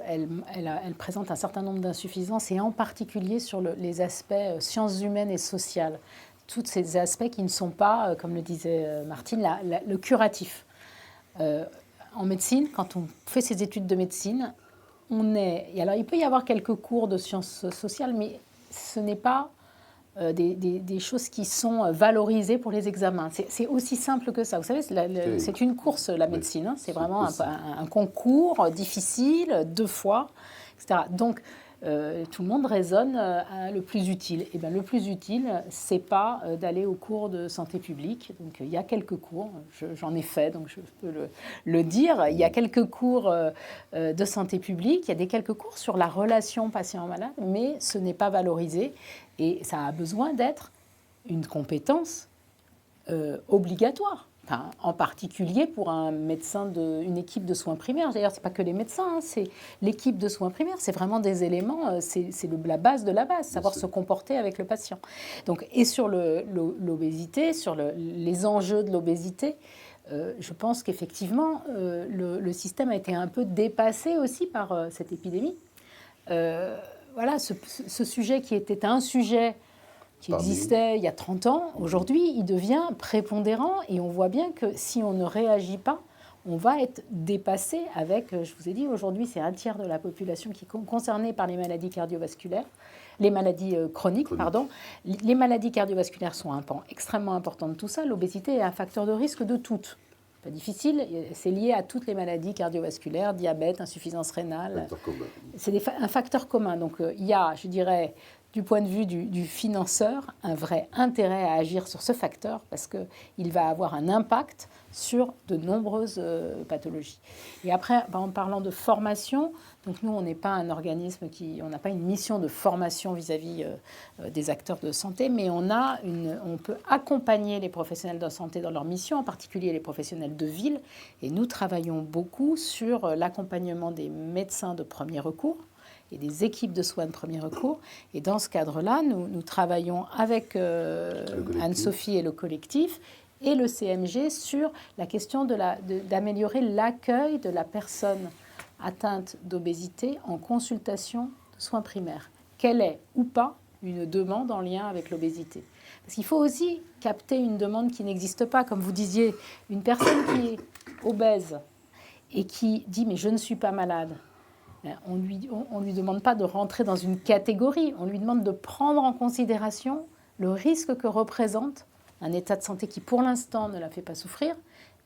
elle présente un certain nombre d'insuffisances, et en particulier sur les aspects sciences humaines et sociales. tous ces aspects qui ne sont pas, comme le disait Martine, le curatif. En médecine, quand on fait ses études de médecine, et alors il peut y avoir quelques cours de sciences sociales, mais ce n'est pas des choses qui sont valorisées pour les examens. C'est aussi simple que ça. Vous savez, c'est une course, la médecine. Hein. C'est vraiment un concours difficile, 2 fois, etc. Donc, tout le monde raisonne le plus utile. Et bien, le plus utile, c'est pas d'aller au cours de santé publique. Donc, il y a quelques cours, j'en ai fait, donc je peux le dire. Il y a quelques cours de santé publique, il y a quelques cours sur la relation patient-malade, mais ce n'est pas valorisé. Et ça a besoin d'être une compétence obligatoire. Enfin, en particulier pour un médecin une équipe de soins primaires. D'ailleurs, ce n'est pas que les médecins, hein, c'est l'équipe de soins primaires. C'est vraiment des éléments, c'est la base de la base, savoir se comporter avec le patient. Donc, et sur l'obésité, sur les enjeux de l'obésité, je pense qu'effectivement, le système a été un peu dépassé aussi par cette épidémie. Voilà, ce sujet qui était un sujet qui existait il y a 30 ans, aujourd'hui, il devient prépondérant et on voit bien que si on ne réagit pas, on va être dépassé avec, je vous ai dit, aujourd'hui, c'est 1/3 de la population qui est concernée par les maladies cardiovasculaires, les maladies chroniques, pardon. Les maladies cardiovasculaires sont un pan extrêmement important de tout ça. L'obésité est un facteur de risque de toutes. Pas difficile, c'est lié à toutes les maladies cardiovasculaires, diabète, insuffisance rénale. C'est un facteur commun. Donc il y a, je dirais, du point de vue du financeur, un vrai intérêt à agir sur ce facteur parce qu'il va avoir un impact sur de nombreuses pathologies. Et après, en parlant de formation, donc nous, on n'est pas un organisme on n'a pas une mission de formation vis-à-vis des acteurs de santé, mais on peut accompagner les professionnels de santé dans leur mission, en particulier les professionnels de ville. Et nous travaillons beaucoup sur l'accompagnement des médecins de premier recours et des équipes de soins de premier recours. Et dans ce cadre-là, nous travaillons avec Anne-Sophie et le collectif et le CMG sur la question d'améliorer l'accueil de la personne atteinte d'obésité en consultation de soins primaires. Quelle est ou pas une demande en lien avec l'obésité? Parce qu'il faut aussi capter une demande qui n'existe pas. Comme vous disiez, une personne qui est obèse et qui dit « mais je ne suis pas malade », on lui demande pas de rentrer dans une catégorie, on lui demande de prendre en considération le risque que représente un état de santé qui, pour l'instant, ne la fait pas souffrir,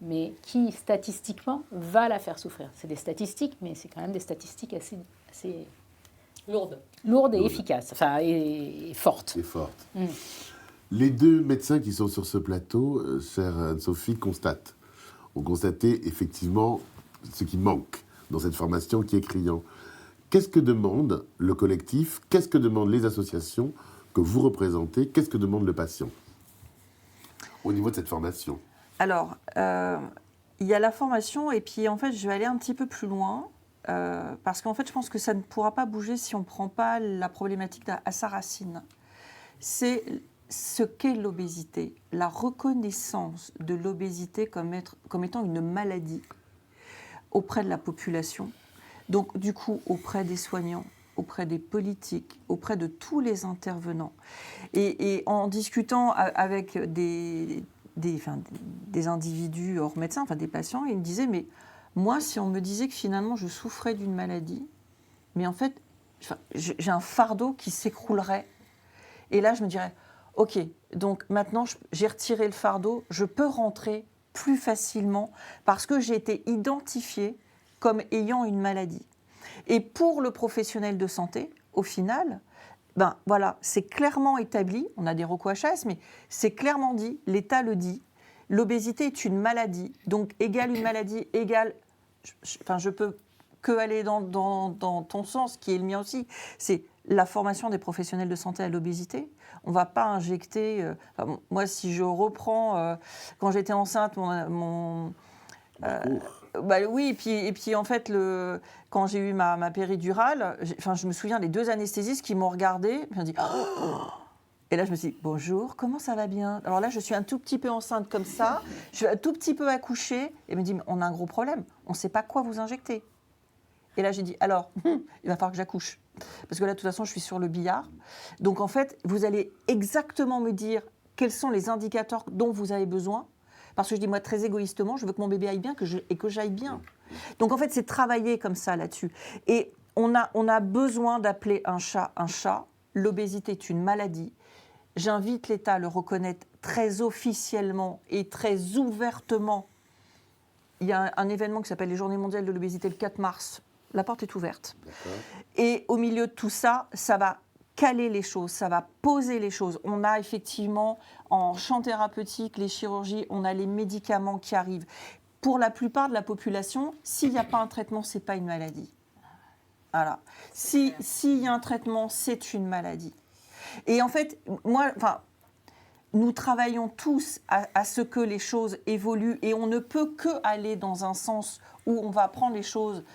mais qui, statistiquement, va la faire souffrir. C'est des statistiques, mais c'est quand même des statistiques assez lourdes et efficaces, enfin, et fortes. Et fortes. Les 2 médecins qui sont sur ce plateau, chère Anne-Sophie, ont constaté effectivement ce qui manque dans cette formation qui est criant. Qu'est-ce que demande le collectif? Qu'est-ce que demandent les associations que vous représentez? Qu'est-ce que demande le patient au niveau de cette formation? Alors, il y a la formation et puis en fait, je vais aller un petit peu plus loin parce qu'en fait, je pense que ça ne pourra pas bouger si on ne prend pas la problématique à sa racine. C'est ce qu'est l'obésité, la reconnaissance de l'obésité comme étant une maladie auprès de la population, donc du coup auprès des soignants, auprès des politiques, auprès de tous les intervenants. Et en discutant avec des individus hors médecins, enfin des patients, ils me disaient, mais moi, si on me disait que finalement je souffrais d'une maladie, mais en fait, j'ai un fardeau qui s'écroulerait. Et là, je me dirais, ok, donc maintenant, j'ai retiré le fardeau, je peux rentrer plus facilement parce que j'ai été identifiée comme ayant une maladie. Et pour le professionnel de santé, au final, ben voilà, c'est clairement établi, on a des recours HS, mais c'est clairement dit, l'État le dit, l'obésité est une maladie, donc égale une maladie, égale, je peux que aller dans ton sens, qui est le mien aussi, c'est la formation des professionnels de santé à l'obésité. On ne va pas injecter... moi, si je reprends, quand j'étais enceinte, oui, et puis en fait, quand j'ai eu ma péridurale, je me souviens des 2 anesthésistes qui m'ont regardée, ils m'ont dit oh! Et là, je me suis dit, bonjour, comment ça va bien? Alors là, je suis un tout petit peu enceinte comme ça, je suis un tout petit peu accouchée, et ils me disent, on a un gros problème, on ne sait pas quoi vous injecter. Et là, j'ai dit, alors, il va falloir que j'accouche. Parce que là, de toute façon, je suis sur le billard. Donc, en fait, vous allez exactement me dire quels sont les indicateurs dont vous avez besoin. Parce que je dis, moi, très égoïstement, je veux que mon bébé aille bien et que j'aille bien. Donc, en fait, c'est travailler comme ça là-dessus. Et on a besoin d'appeler un chat un chat. L'obésité est une maladie. J'invite l'État à le reconnaître très officiellement et très ouvertement. Il y a un événement qui s'appelle les Journées mondiales de l'obésité le 4 mars. La porte est ouverte. D'accord. Et au milieu de tout ça, ça va caler les choses, ça va poser les choses. On a effectivement, en champ thérapeutique, les chirurgies, on a les médicaments qui arrivent. Pour la plupart de la population, s'il n'y a pas un traitement, ce n'est pas une maladie. Voilà. S'il y a un traitement, c'est une maladie. Et en fait, nous travaillons tous à ce que les choses évoluent et on ne peut que aller dans un sens où on va prendre les choses,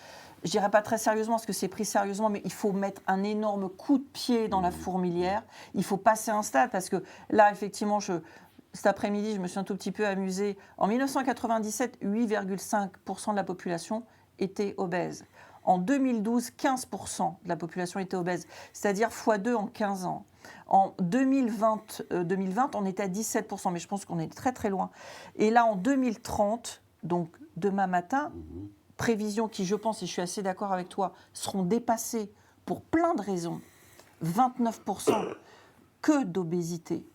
je dirais pas très sérieusement parce que c'est pris sérieusement, mais il faut mettre un énorme coup de pied dans la fourmilière. Il faut passer un stade parce que là, effectivement, cet après-midi, je me suis un tout petit peu amusée. En 1997, 8,5% de la population était obèse. En 2012, 15% de la population était obèse, c'est-à-dire x2 en 15 ans. En 2020, on était à 17%, mais je pense qu'on est très très loin. Et là, en 2030, donc demain matin, prévisions qui, je pense, et je suis assez d'accord avec toi, seront dépassées pour plein de raisons. 29% que d'obésité.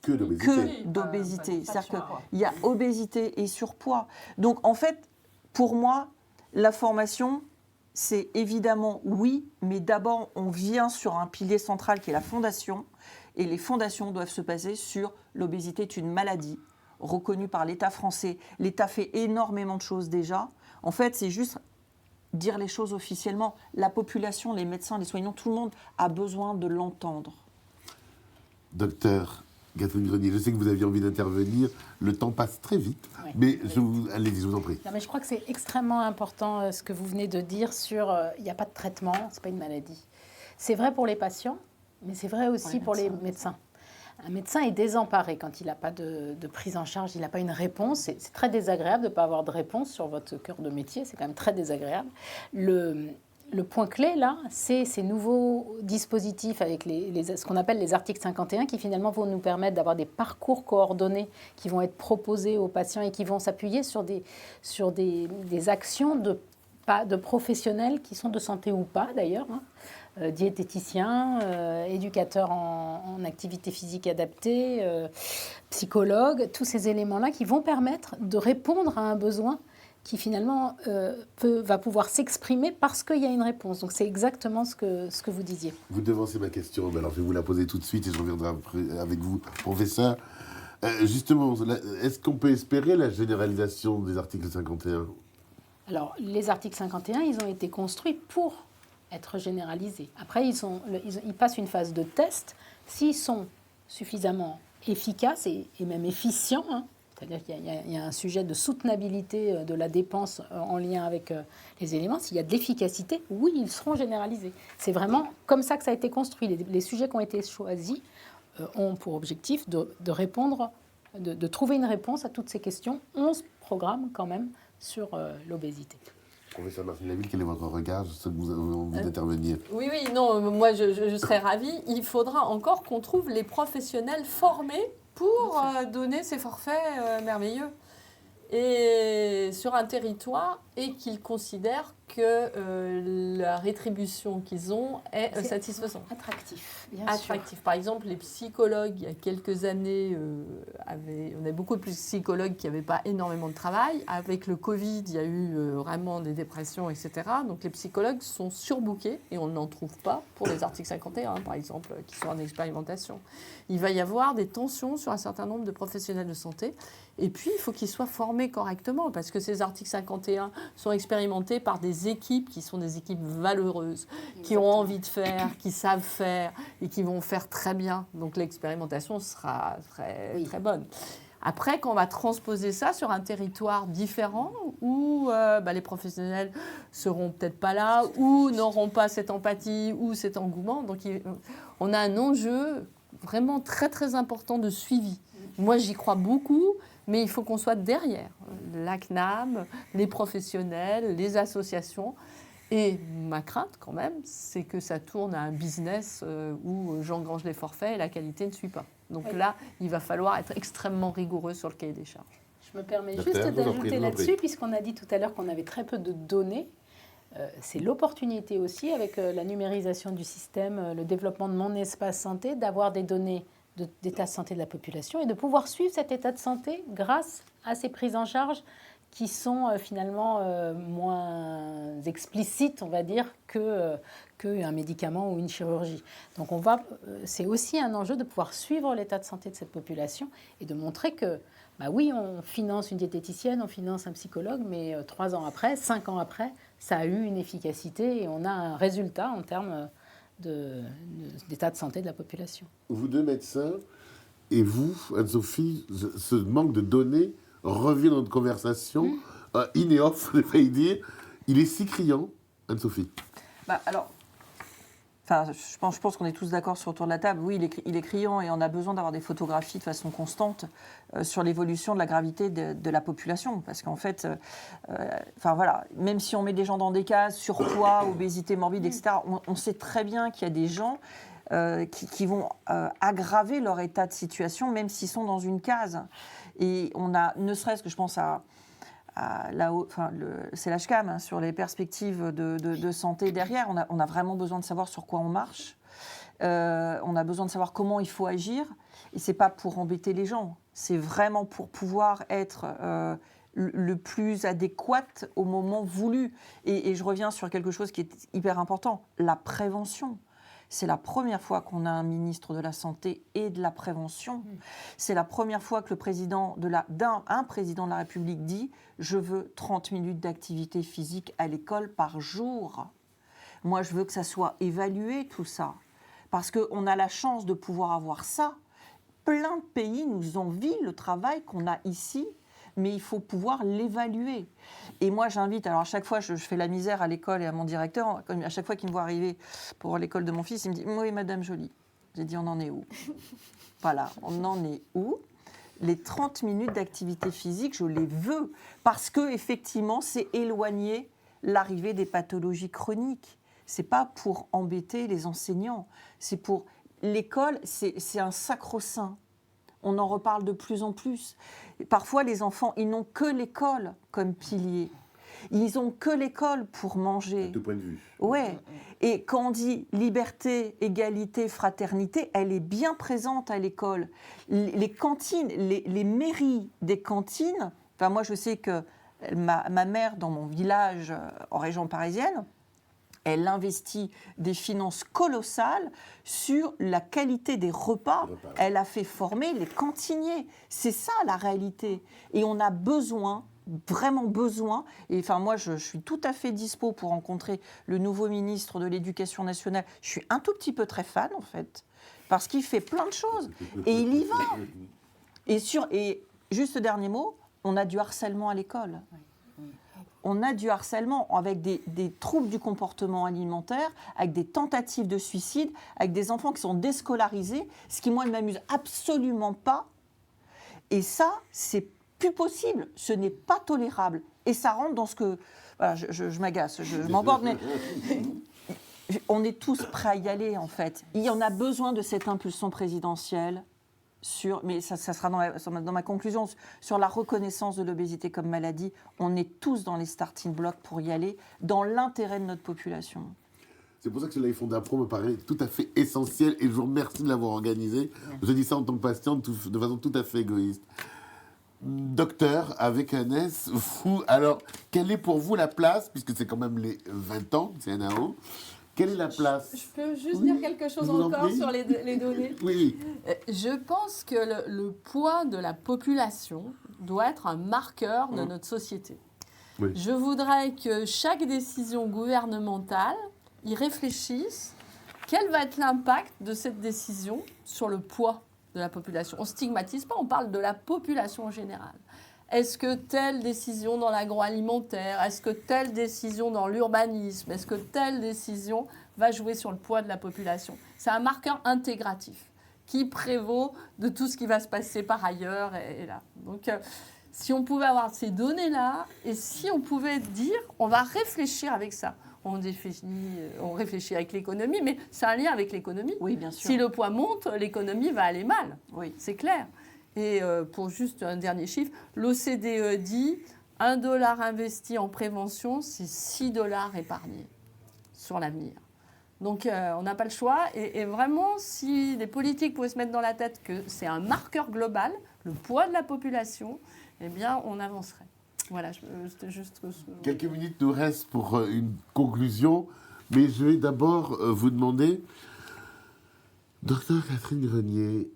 Que d'obésité. Que d'obésité. C'est-à-dire qu'il y a obésité et surpoids. Donc, en fait, pour moi, la formation, c'est évidemment oui, mais d'abord, on vient sur un pilier central qui est la fondation. Et les fondations doivent se baser sur l'obésité est une maladie reconnue par l'État français. L'État fait énormément de choses déjà. En fait, c'est juste dire les choses officiellement. La population, les médecins, les soignants, tout le monde a besoin de l'entendre. Docteur Catherine Grenier, je sais que vous aviez envie d'intervenir. Le temps passe très vite, oui. Mais allez-y, je vous en prie. Non, mais je crois que c'est extrêmement important ce que vous venez de dire sur il n'y a pas de traitement, c'est pas une maladie. C'est vrai pour les patients, mais c'est vrai aussi pour les médecins. Un médecin est désemparé quand il n'a pas de prise en charge, il n'a pas une réponse. C'est très désagréable de ne pas avoir de réponse sur votre cœur de métier, c'est quand même très désagréable. Le point clé, là, c'est ces nouveaux dispositifs avec ce qu'on appelle les articles 51 qui finalement vont nous permettre d'avoir des parcours coordonnés qui vont être proposés aux patients et qui vont s'appuyer sur des actions de professionnels qui sont de santé ou pas d'ailleurs, diététiciens, éducateurs en activité physique adaptée, psychologues, tous ces éléments-là qui vont permettre de répondre à un besoin qui finalement va pouvoir s'exprimer parce qu'il y a une réponse. Donc c'est exactement ce que vous disiez. Vous devancez ma question, alors je vais vous la poser tout de suite et je reviendrai après avec vous, professeur. Justement, est-ce qu'on peut espérer la généralisation des articles 51 ? Alors, les articles 51, ils ont été construits pour être généralisés. Après, ils passent une phase de test. S'ils sont suffisamment efficaces et même efficients, c'est-à-dire qu'il y a un sujet de soutenabilité de la dépense en lien avec les éléments. S'il y a de l'efficacité, oui, ils seront généralisés. C'est vraiment comme ça que ça a été construit. Les sujets qui ont été choisis ont pour objectif de répondre, de trouver une réponse à toutes ces questions. 11 programmes quand même sur l'obésité. Professeur Martine-Laville, quel est votre regard? Je sais que vous avez envie d'intervenir. Oui, non, moi je serais ravie. Il faudra encore qu'on trouve les professionnels formés pour donner ces forfaits merveilleux et sur un territoire et qu'ils considèrent que la rétribution qu'ils ont est satisfaisante. Attractif, bien attractif. sûr. Par exemple, les psychologues, il y a quelques années, on avait beaucoup de psychologues qui n'avaient pas énormément de travail. Avec le Covid, il y a eu vraiment des dépressions, etc. Donc les psychologues sont surbookés et on n'en trouve pas pour les articles 51, par exemple, qui sont en expérimentation. Il va y avoir des tensions sur un certain nombre de professionnels de santé. Et puis, il faut qu'ils soient formés correctement parce que ces articles 51 sont expérimentés par des équipes qui sont des équipes valeureuses, qui ont envie de faire, qui savent faire et qui vont faire très bien. Donc, l'expérimentation sera très bonne. Après, quand on va transposer ça sur un territoire différent où les professionnels seront peut-être pas là ou n'auront pas cette empathie ou cet engouement, donc on a un enjeu vraiment très, très important de suivi. Moi, j'y crois beaucoup. Mais il faut qu'on soit derrière, la CNAM, les professionnels, les associations. Et ma crainte, quand même, c'est que ça tourne à un business où j'engrange les forfaits et la qualité ne suit pas. Donc Oui. là, il va falloir être extrêmement rigoureux sur le cahier des charges. Je me permets Docteur, juste je vous en prie, d'ajouter je vous en là-dessus, prie. puisqu'on a dit tout à l'heure qu'on avait très peu de données. C'est l'opportunité aussi, avec la numérisation du système, le développement de mon espace santé, d'avoir des données d'état de santé de la population et de pouvoir suivre cet état de santé grâce à ces prises en charge qui sont finalement moins explicites, on va dire, qu'un médicament ou une chirurgie. Donc c'est aussi un enjeu de pouvoir suivre l'état de santé de cette population et de montrer que, bah oui, on finance une diététicienne, on finance un psychologue, mais 3 ans après, 5 ans après, ça a eu une efficacité et on a un résultat en termes d'état de santé de la population. Vous deux médecins, et vous, Anne-Sophie, ce manque de données revient dans notre conversation. In et off, j'ai failli dire. Il est si criant, Anne-Sophie. Alors, je pense qu'on est tous d'accord sur autour de la table. Oui, il est criant et on a besoin d'avoir des photographies de façon constante sur l'évolution de la gravité de la population. Parce qu'en fait, voilà, même si on met des gens dans des cases, surpoids, obésité morbide, etc., on sait très bien qu'il y a des gens qui vont aggraver leur état de situation, même s'ils sont dans une case. Et on a, ne serait-ce que je pense c'est l'HCAM, sur les perspectives de santé derrière. On a vraiment besoin de savoir sur quoi on marche. On a besoin de savoir comment il faut agir. Et ce n'est pas pour embêter les gens. C'est vraiment pour pouvoir être le plus adéquat au moment voulu. Et je reviens sur quelque chose qui est hyper important, la prévention. C'est la première fois qu'on a un ministre de la Santé et de la prévention. C'est la première fois que un président de la République dit « Je veux 30 minutes d'activité physique à l'école par jour ». Moi, je veux que ça soit évalué, tout ça. Parce qu'on a la chance de pouvoir avoir ça. Plein de pays nous envient le travail qu'on a ici, mais il faut pouvoir l'évaluer. Et moi, j'invite, alors à chaque fois, je fais la misère à l'école et à mon directeur, à chaque fois qu'il me voit arriver pour l'école de mon fils, il me dit « Oui, Madame Joly ». J'ai dit « On en est où ?» Voilà, on en est où ? Les 30 minutes d'activité physique, je les veux, parce qu'effectivement, c'est éloigner l'arrivée des pathologies chroniques. Ce n'est pas pour embêter les enseignants, c'est pour... L'école, c'est un sacro-saint. On en reparle de plus en plus. Parfois, les enfants, ils n'ont que l'école comme pilier. Ils n'ont que l'école pour manger. De tout point de vue. Ouais. Et quand on dit liberté, égalité, fraternité, elle est bien présente à l'école. Les cantines, les mairies des cantines... Enfin, moi, je sais que ma mère, dans mon village en région parisienne, elle investit des finances colossales sur la qualité des repas. Elle a fait former les cantiniers. C'est ça la réalité. Et on a besoin, vraiment besoin. Et enfin, moi, je suis tout à fait dispo pour rencontrer le nouveau ministre de l'Éducation nationale. Je suis un tout petit peu très fan, en fait, parce qu'il fait plein de choses. Et il y va. Et juste dernier mot, on a du harcèlement à l'école. On a du harcèlement avec des troubles du comportement alimentaire, avec des tentatives de suicide, avec des enfants qui sont déscolarisés, ce qui, moi, ne m'amuse absolument pas. Et ça, c'est plus possible. Ce n'est pas tolérable. Et ça rentre dans ce que... Voilà, je m'agace, je m'emporte, mais... On est tous prêts à y aller, en fait. Il y en a besoin de cette impulsion présidentielle. Mais ça sera dans ma conclusion, sur la reconnaissance de l'obésité comme maladie. On est tous dans les starting blocks pour y aller, dans l'intérêt de notre population. C'est pour ça que ce live Fondapro me paraît tout à fait essentiel et je vous remercie de l'avoir organisé. Je dis ça en tant que patiente de façon tout à fait égoïste. Docteur, avec un S, alors, quelle est pour vous la place, puisque c'est quand même les 20 ans de CNAO, quelle est la place? Je peux juste dire quelque chose encore sur les données. Oui. Je pense que le poids de la population doit être un marqueur de notre société. Oui. Je voudrais que chaque décision gouvernementale y réfléchisse. Quel va être l'impact de cette décision sur le poids de la population? On ne stigmatise pas, on parle de la population en général. Est-ce que telle décision dans l'agroalimentaire, est-ce que telle décision dans l'urbanisme, est-ce que telle décision va jouer sur le poids de la population? C'est un marqueur intégratif qui prévaut de tout ce qui va se passer par ailleurs et là. Donc, si on pouvait avoir ces données-là et si on pouvait dire, on va réfléchir avec ça. on réfléchit avec l'économie, mais c'est un lien avec l'économie. Oui, bien sûr. Si le poids monte, l'économie va aller mal, Oui. c'est clair. Et pour juste un dernier chiffre, l'OCDE dit $1 investi en prévention, c'est $6 épargnés sur l'avenir. Donc on n'a pas le choix. Et vraiment, si les politiques pouvaient se mettre dans la tête que c'est un marqueur global, le poids de la population, eh bien on avancerait. Voilà, c'était juste... Quelques minutes nous restent pour une conclusion, mais je vais d'abord vous demander, docteur Catherine Grenier,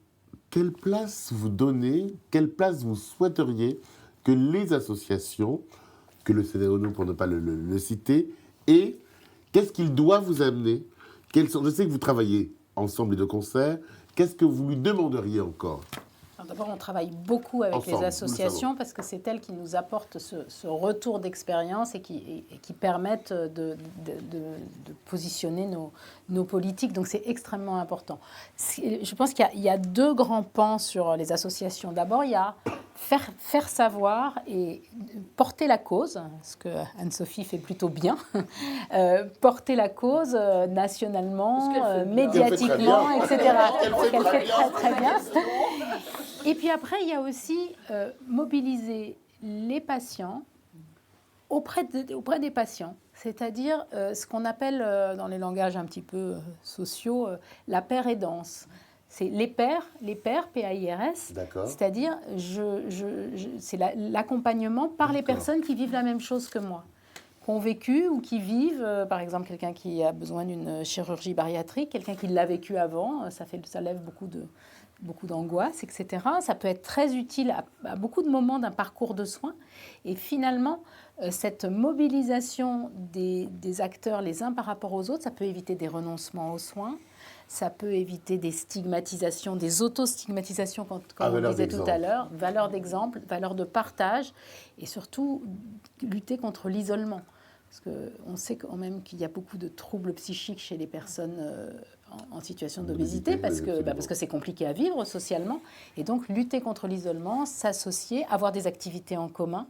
quelle place vous donnez, quelle place vous souhaiteriez que les associations, que le CNRONO pour ne pas le citer, et qu'est-ce qu'il doit vous amener? Je sais que vous travaillez ensemble et de concert, qu'est-ce que vous lui demanderiez encore? Alors d'abord, on travaille beaucoup avec Ensemble, les associations parce que c'est elles qui nous apportent ce retour d'expérience et qui permettent de positionner nos politiques. Donc c'est extrêmement important. Je pense qu'il y a 2 grands pans sur les associations. D'abord, il y a faire savoir et porter la cause, ce que Anne-Sophie fait plutôt bien, porter la cause nationalement, médiatiquement, etc. Qu'elle fait très très bien. Et puis après, il y a aussi mobiliser les patients auprès des patients, c'est-à-dire ce qu'on appelle dans les langages un petit peu sociaux la paire aidance. C'est les pairs, P-A-I-R-S, c'est-à-dire c'est l'accompagnement par les personnes qui vivent la même chose que moi, qui ont vécu ou qui vivent, par exemple quelqu'un qui a besoin d'une chirurgie bariatrique, quelqu'un qui l'a vécu avant, ça lève beaucoup d'angoisse, etc. Ça peut être très utile à beaucoup de moments d'un parcours de soins. Et finalement, cette mobilisation des acteurs les uns par rapport aux autres, ça peut éviter des renoncements aux soins, ça peut éviter des stigmatisations, des auto-stigmatisations, comme on disait tout à l'heure, valeur d'exemple, valeur de partage, et surtout lutter contre l'isolement. Parce qu'on sait quand même qu'il y a beaucoup de troubles psychiques chez les personnes en situation d'obésité, parce que c'est compliqué à vivre socialement. Et donc, lutter contre l'isolement, s'associer, avoir des activités en commun,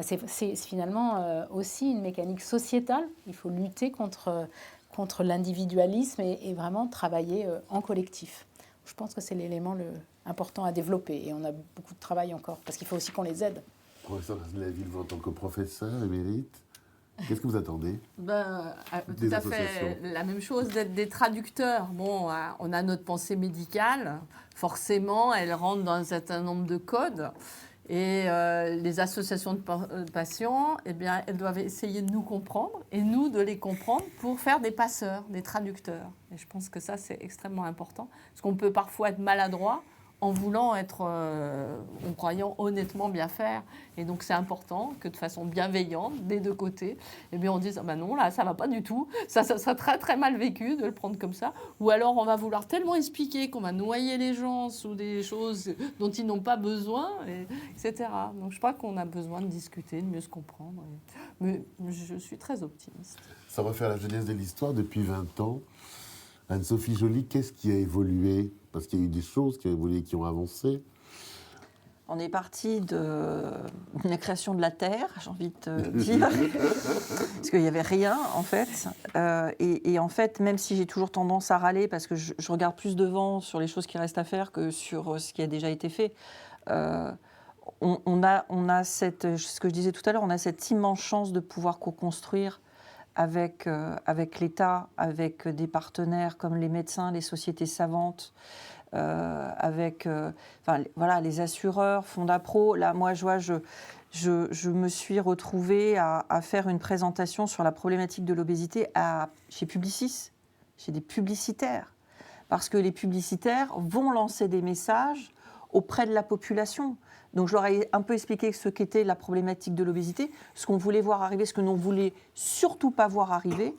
c'est finalement aussi une mécanique sociétale. Il faut lutter contre l'individualisme et vraiment travailler en collectif. Je pense que c'est l'élément important à développer. Et on a beaucoup de travail encore, parce qu'il faut aussi qu'on les aide. Professeur Laville, vous en tant que professeur émérite, qu'est-ce que vous attendez? Tout à fait la même chose, d'être des traducteurs. Bon, on a notre pensée médicale, forcément, elle rentre dans un certain nombre de codes. Et les associations de patients, eh bien, elles doivent essayer de nous comprendre et nous de les comprendre pour faire des passeurs, des traducteurs. Et je pense que ça, c'est extrêmement important. Parce qu'on peut parfois être maladroit en voulant être, en croyant honnêtement bien faire. Et donc, c'est important que de façon bienveillante, des 2 côtés, eh bien, on dise, ah ben non, là, ça va pas du tout. Ça sera très, très mal vécu de le prendre comme ça. Ou alors, on va vouloir tellement expliquer qu'on va noyer les gens sous des choses dont ils n'ont pas besoin, etc. Donc, je crois qu'on a besoin de discuter, de mieux se comprendre. Mais je suis très optimiste. Ça refaire la jeunesse de l'histoire depuis 20 ans. Anne-Sophie Joly, qu'est-ce qui a évolué? Parce qu'il y a eu des choses qui ont évolué, qui ont avancé. On est parti de la création de la Terre, j'ai envie de te dire, parce qu'il n'y avait rien, en fait. Et en fait, même si j'ai toujours tendance à râler, parce que je regarde plus devant sur les choses qui restent à faire que sur ce qui a déjà été fait, on a ce que je disais tout à l'heure, on a cette immense chance de pouvoir co-construire avec l'État, avec des partenaires comme les médecins, les sociétés savantes, avec les assureurs, Fondapro. Là, moi, je me suis retrouvée à faire une présentation sur la problématique de l'obésité chez Publicis, chez des publicitaires. Parce que les publicitaires vont lancer des messages auprès de la population. Donc, je leur ai un peu expliqué ce qu'était la problématique de l'obésité, ce qu'on voulait voir arriver, ce que l'on voulait surtout pas voir arriver,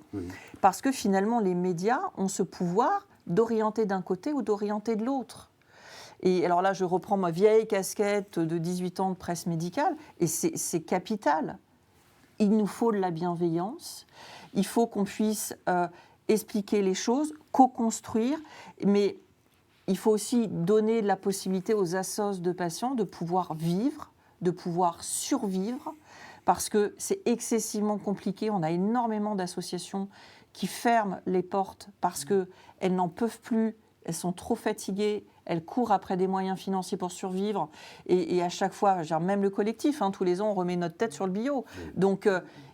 parce que finalement, les médias ont ce pouvoir d'orienter d'un côté ou d'orienter de l'autre. Et alors là, je reprends ma vieille casquette de 18 ans de presse médicale, et c'est capital. Il nous faut de la bienveillance, il faut qu'on puisse expliquer les choses, co-construire, mais il faut aussi donner la possibilité aux assos de patients de pouvoir vivre, de pouvoir survivre, parce que c'est excessivement compliqué. On a énormément d'associations qui ferment les portes parce qu'elles n'en peuvent plus, elles sont trop fatiguées, elles courent après des moyens financiers pour survivre. Et à chaque fois, même le collectif, tous les ans, on remet notre tête sur le billot. Donc,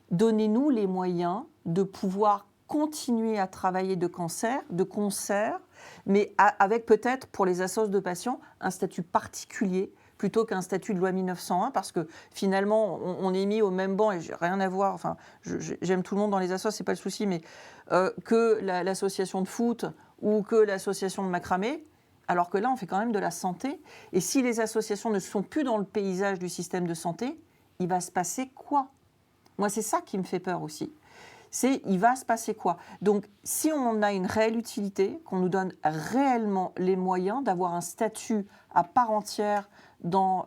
donnez-nous les moyens de pouvoir continuer à travailler de concert, mais avec peut-être, pour les associations de patients, un statut particulier plutôt qu'un statut de loi 1901, parce que finalement, on est mis au même banc, et j'ai rien à voir, enfin, j'aime tout le monde dans les associations, c'est pas le souci, mais que l'association de foot ou que l'association de macramé, alors que là, on fait quand même de la santé. Et si les associations ne sont plus dans le paysage du système de santé, il va se passer quoi ? Moi, c'est ça qui me fait peur aussi. Il va se passer quoi ? Donc, si on a une réelle utilité, qu'on nous donne réellement les moyens d'avoir un statut à part entière dans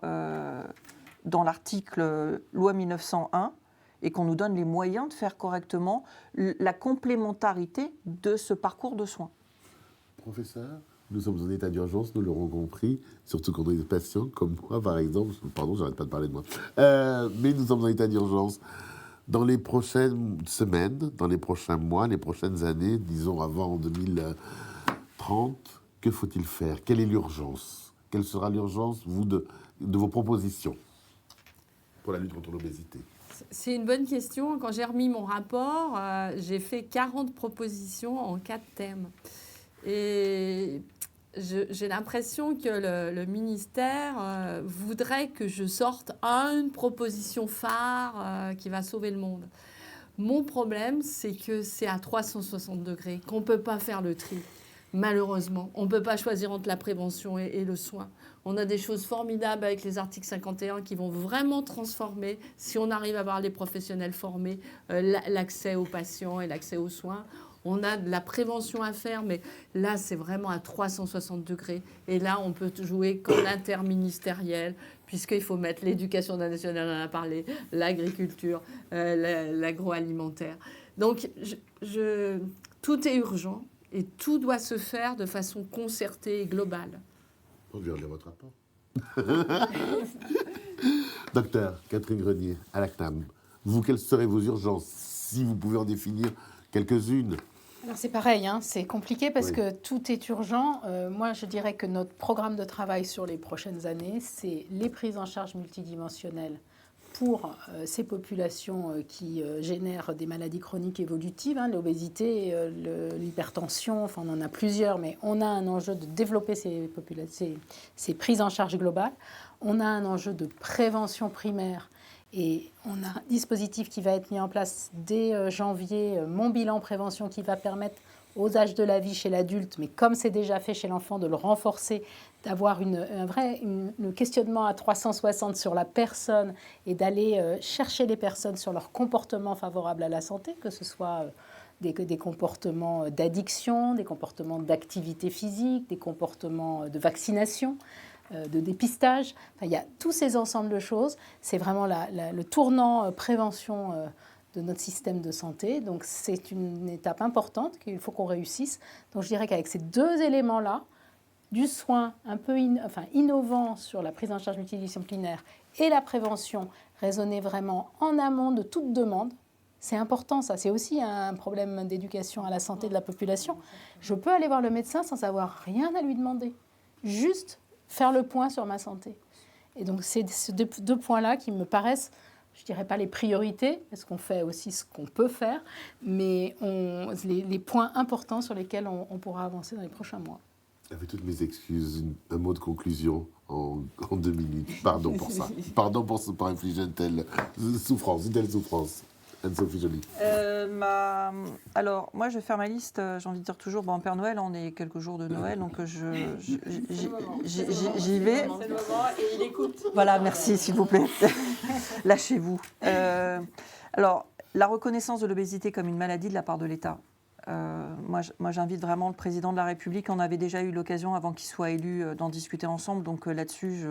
l'article loi 1901, et qu'on nous donne les moyens de faire correctement la complémentarité de ce parcours de soins. Professeur, nous sommes en état d'urgence, nous l'aurons compris, surtout quand on est des patients comme moi, par exemple. Pardon, j'arrête pas de parler de moi. Mais nous sommes en état d'urgence. Dans les prochaines semaines, dans les prochains mois, les prochaines années, disons avant 2030, que faut-il faire ? Quelle est l'urgence ? Quelle sera l'urgence, vous, de vos propositions pour la lutte contre l'obésité ? C'est une bonne question. Quand j'ai remis mon rapport, j'ai fait 40 propositions en 4 thèmes. Et j'ai l'impression que le ministère voudrait que je sorte une proposition phare qui va sauver le monde. Mon problème, c'est que c'est à 360 degrés, qu'on ne peut pas faire le tri. Malheureusement, on ne peut pas choisir entre la prévention et le soin. On a des choses formidables avec les articles 51 qui vont vraiment transformer, si on arrive à avoir les professionnels formés, l'accès aux patients et l'accès aux soins. On a de la prévention à faire, mais là, c'est vraiment à 360 degrés. Et là, on peut jouer qu'en interministériel, puisqu'il faut mettre l'éducation nationale, on en a parlé, l'agriculture, l'agroalimentaire. Donc, tout est urgent et tout doit se faire de façon concertée et globale. On vient de lire votre rapport. Docteur Catherine Grenier, à la CNAM, vous, quelles seraient vos urgences, si vous pouvez en définir quelques-unes? Alors c'est pareil, c'est compliqué parce que tout est urgent. Moi, je dirais que notre programme de travail sur les prochaines années, c'est les prises en charge multidimensionnelles pour ces populations qui génèrent des maladies chroniques évolutives, l'obésité, l'hypertension, enfin on en a plusieurs, mais on a un enjeu de développer ces prises en charge globales. On a un enjeu de prévention primaire. Et on a un dispositif qui va être mis en place dès janvier, Mon Bilan Prévention, qui va permettre aux âges de la vie chez l'adulte, mais comme c'est déjà fait chez l'enfant, de le renforcer, d'avoir un vrai questionnement à 360 sur la personne et d'aller chercher les personnes sur leur comportement favorable à la santé, que ce soit des comportements d'addiction, des comportements d'activité physique, des comportements de vaccination, de dépistage. Enfin, il y a tous ces ensembles de choses. C'est vraiment le tournant prévention de notre système de santé. Donc, c'est une étape importante qu'il faut qu'on réussisse. Donc, je dirais qu'avec ces deux éléments-là, du soin un peu innovant sur la prise en charge multidisciplinaire et la prévention, raisonner vraiment en amont de toute demande. C'est important, ça. C'est aussi un problème d'éducation à la santé de la population. Je peux aller voir le médecin sans avoir rien à lui demander. Juste faire le point sur ma santé. Et donc, c'est ces deux points-là qui me paraissent, je ne dirais pas les priorités, parce qu'on fait aussi ce qu'on peut faire, mais les points importants sur lesquels on pourra avancer dans les prochains mois. Avec toutes mes excuses, un mot de conclusion en 2 minutes. Pardon pour ça. Pardon pour infliger une telle souffrance. Anne-Sophie Joly. Alors, moi, je vais faire ma liste. J'ai envie de dire toujours, Père Noël, on est quelques jours de Noël, donc j'y vais. C'est le moment et il écoute. Voilà, merci, s'il vous plaît. Lâchez-vous. Alors, la reconnaissance de l'obésité comme une maladie de la part de l'État. Moi, j'invite vraiment le président de la République. On avait déjà eu l'occasion, avant qu'il soit élu, d'en discuter ensemble. Donc là-dessus,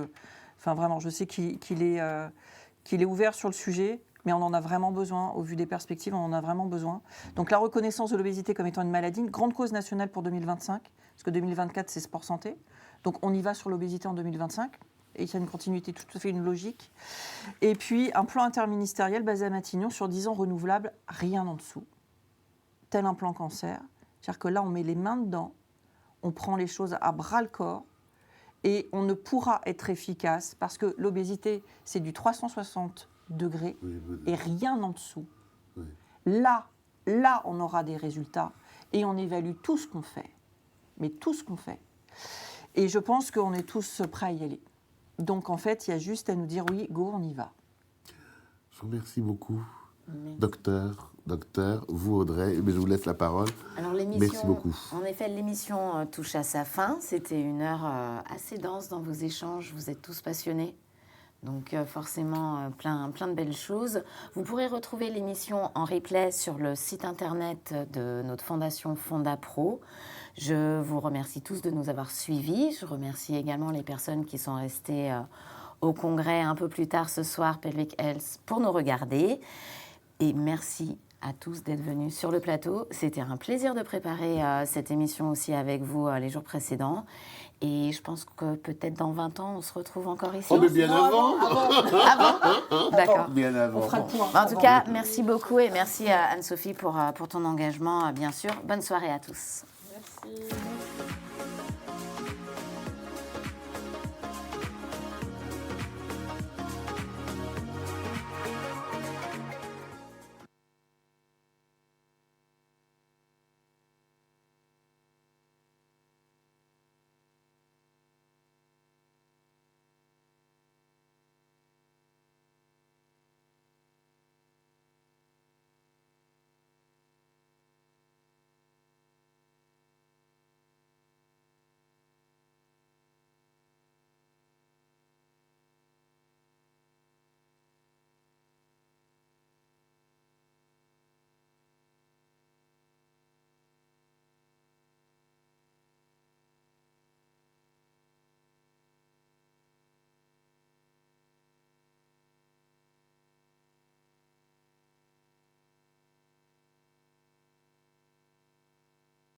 je sais qu'il est ouvert sur le sujet. Mais on en a vraiment besoin, au vu des perspectives, on en a vraiment besoin. Donc la reconnaissance de l'obésité comme étant une maladie, une grande cause nationale pour 2025, parce que 2024, c'est sport santé. Donc on y va sur l'obésité en 2025. et il y a une continuité, tout à fait une logique. Et puis un plan interministériel basé à Matignon sur 10 ans renouvelable, rien en dessous. Tel un plan cancer. C'est-à-dire que là, on met les mains dedans, on prend les choses à bras-le-corps, et on ne pourra être efficace parce que l'obésité, c'est du 360 degrés et rien en dessous. Oui. Là, on aura des résultats et on évalue tout ce qu'on fait. Mais tout ce qu'on fait. Et je pense qu'on est tous prêts à y aller. Donc, en fait, il y a juste à nous dire oui, go, on y va. Je vous remercie beaucoup. Merci. Docteur, vous Audrey, mais je vous laisse la parole. Alors l'émission, Merci beaucoup. En effet, l'émission touche à sa fin. C'était une heure assez dense dans vos échanges. Vous êtes tous passionnés. Donc forcément, plein de belles choses. Vous pourrez retrouver l'émission en replay sur le site internet de notre fondation Fondapro. Je vous remercie tous de nous avoir suivis. Je remercie également les personnes qui sont restées au congrès un peu plus tard ce soir, Pelvic Health, pour nous regarder. Et merci à tous d'être venus sur le plateau. C'était un plaisir de préparer cette émission aussi avec vous les jours précédents. Et je pense que peut-être dans 20 ans, on se retrouve encore ici. Oh, mais bien avant. Avant. D'accord. Bien avant. On fera le point. En tout cas, merci beaucoup et merci à Anne-Sophie pour ton engagement, bien sûr. Bonne soirée à tous. Merci.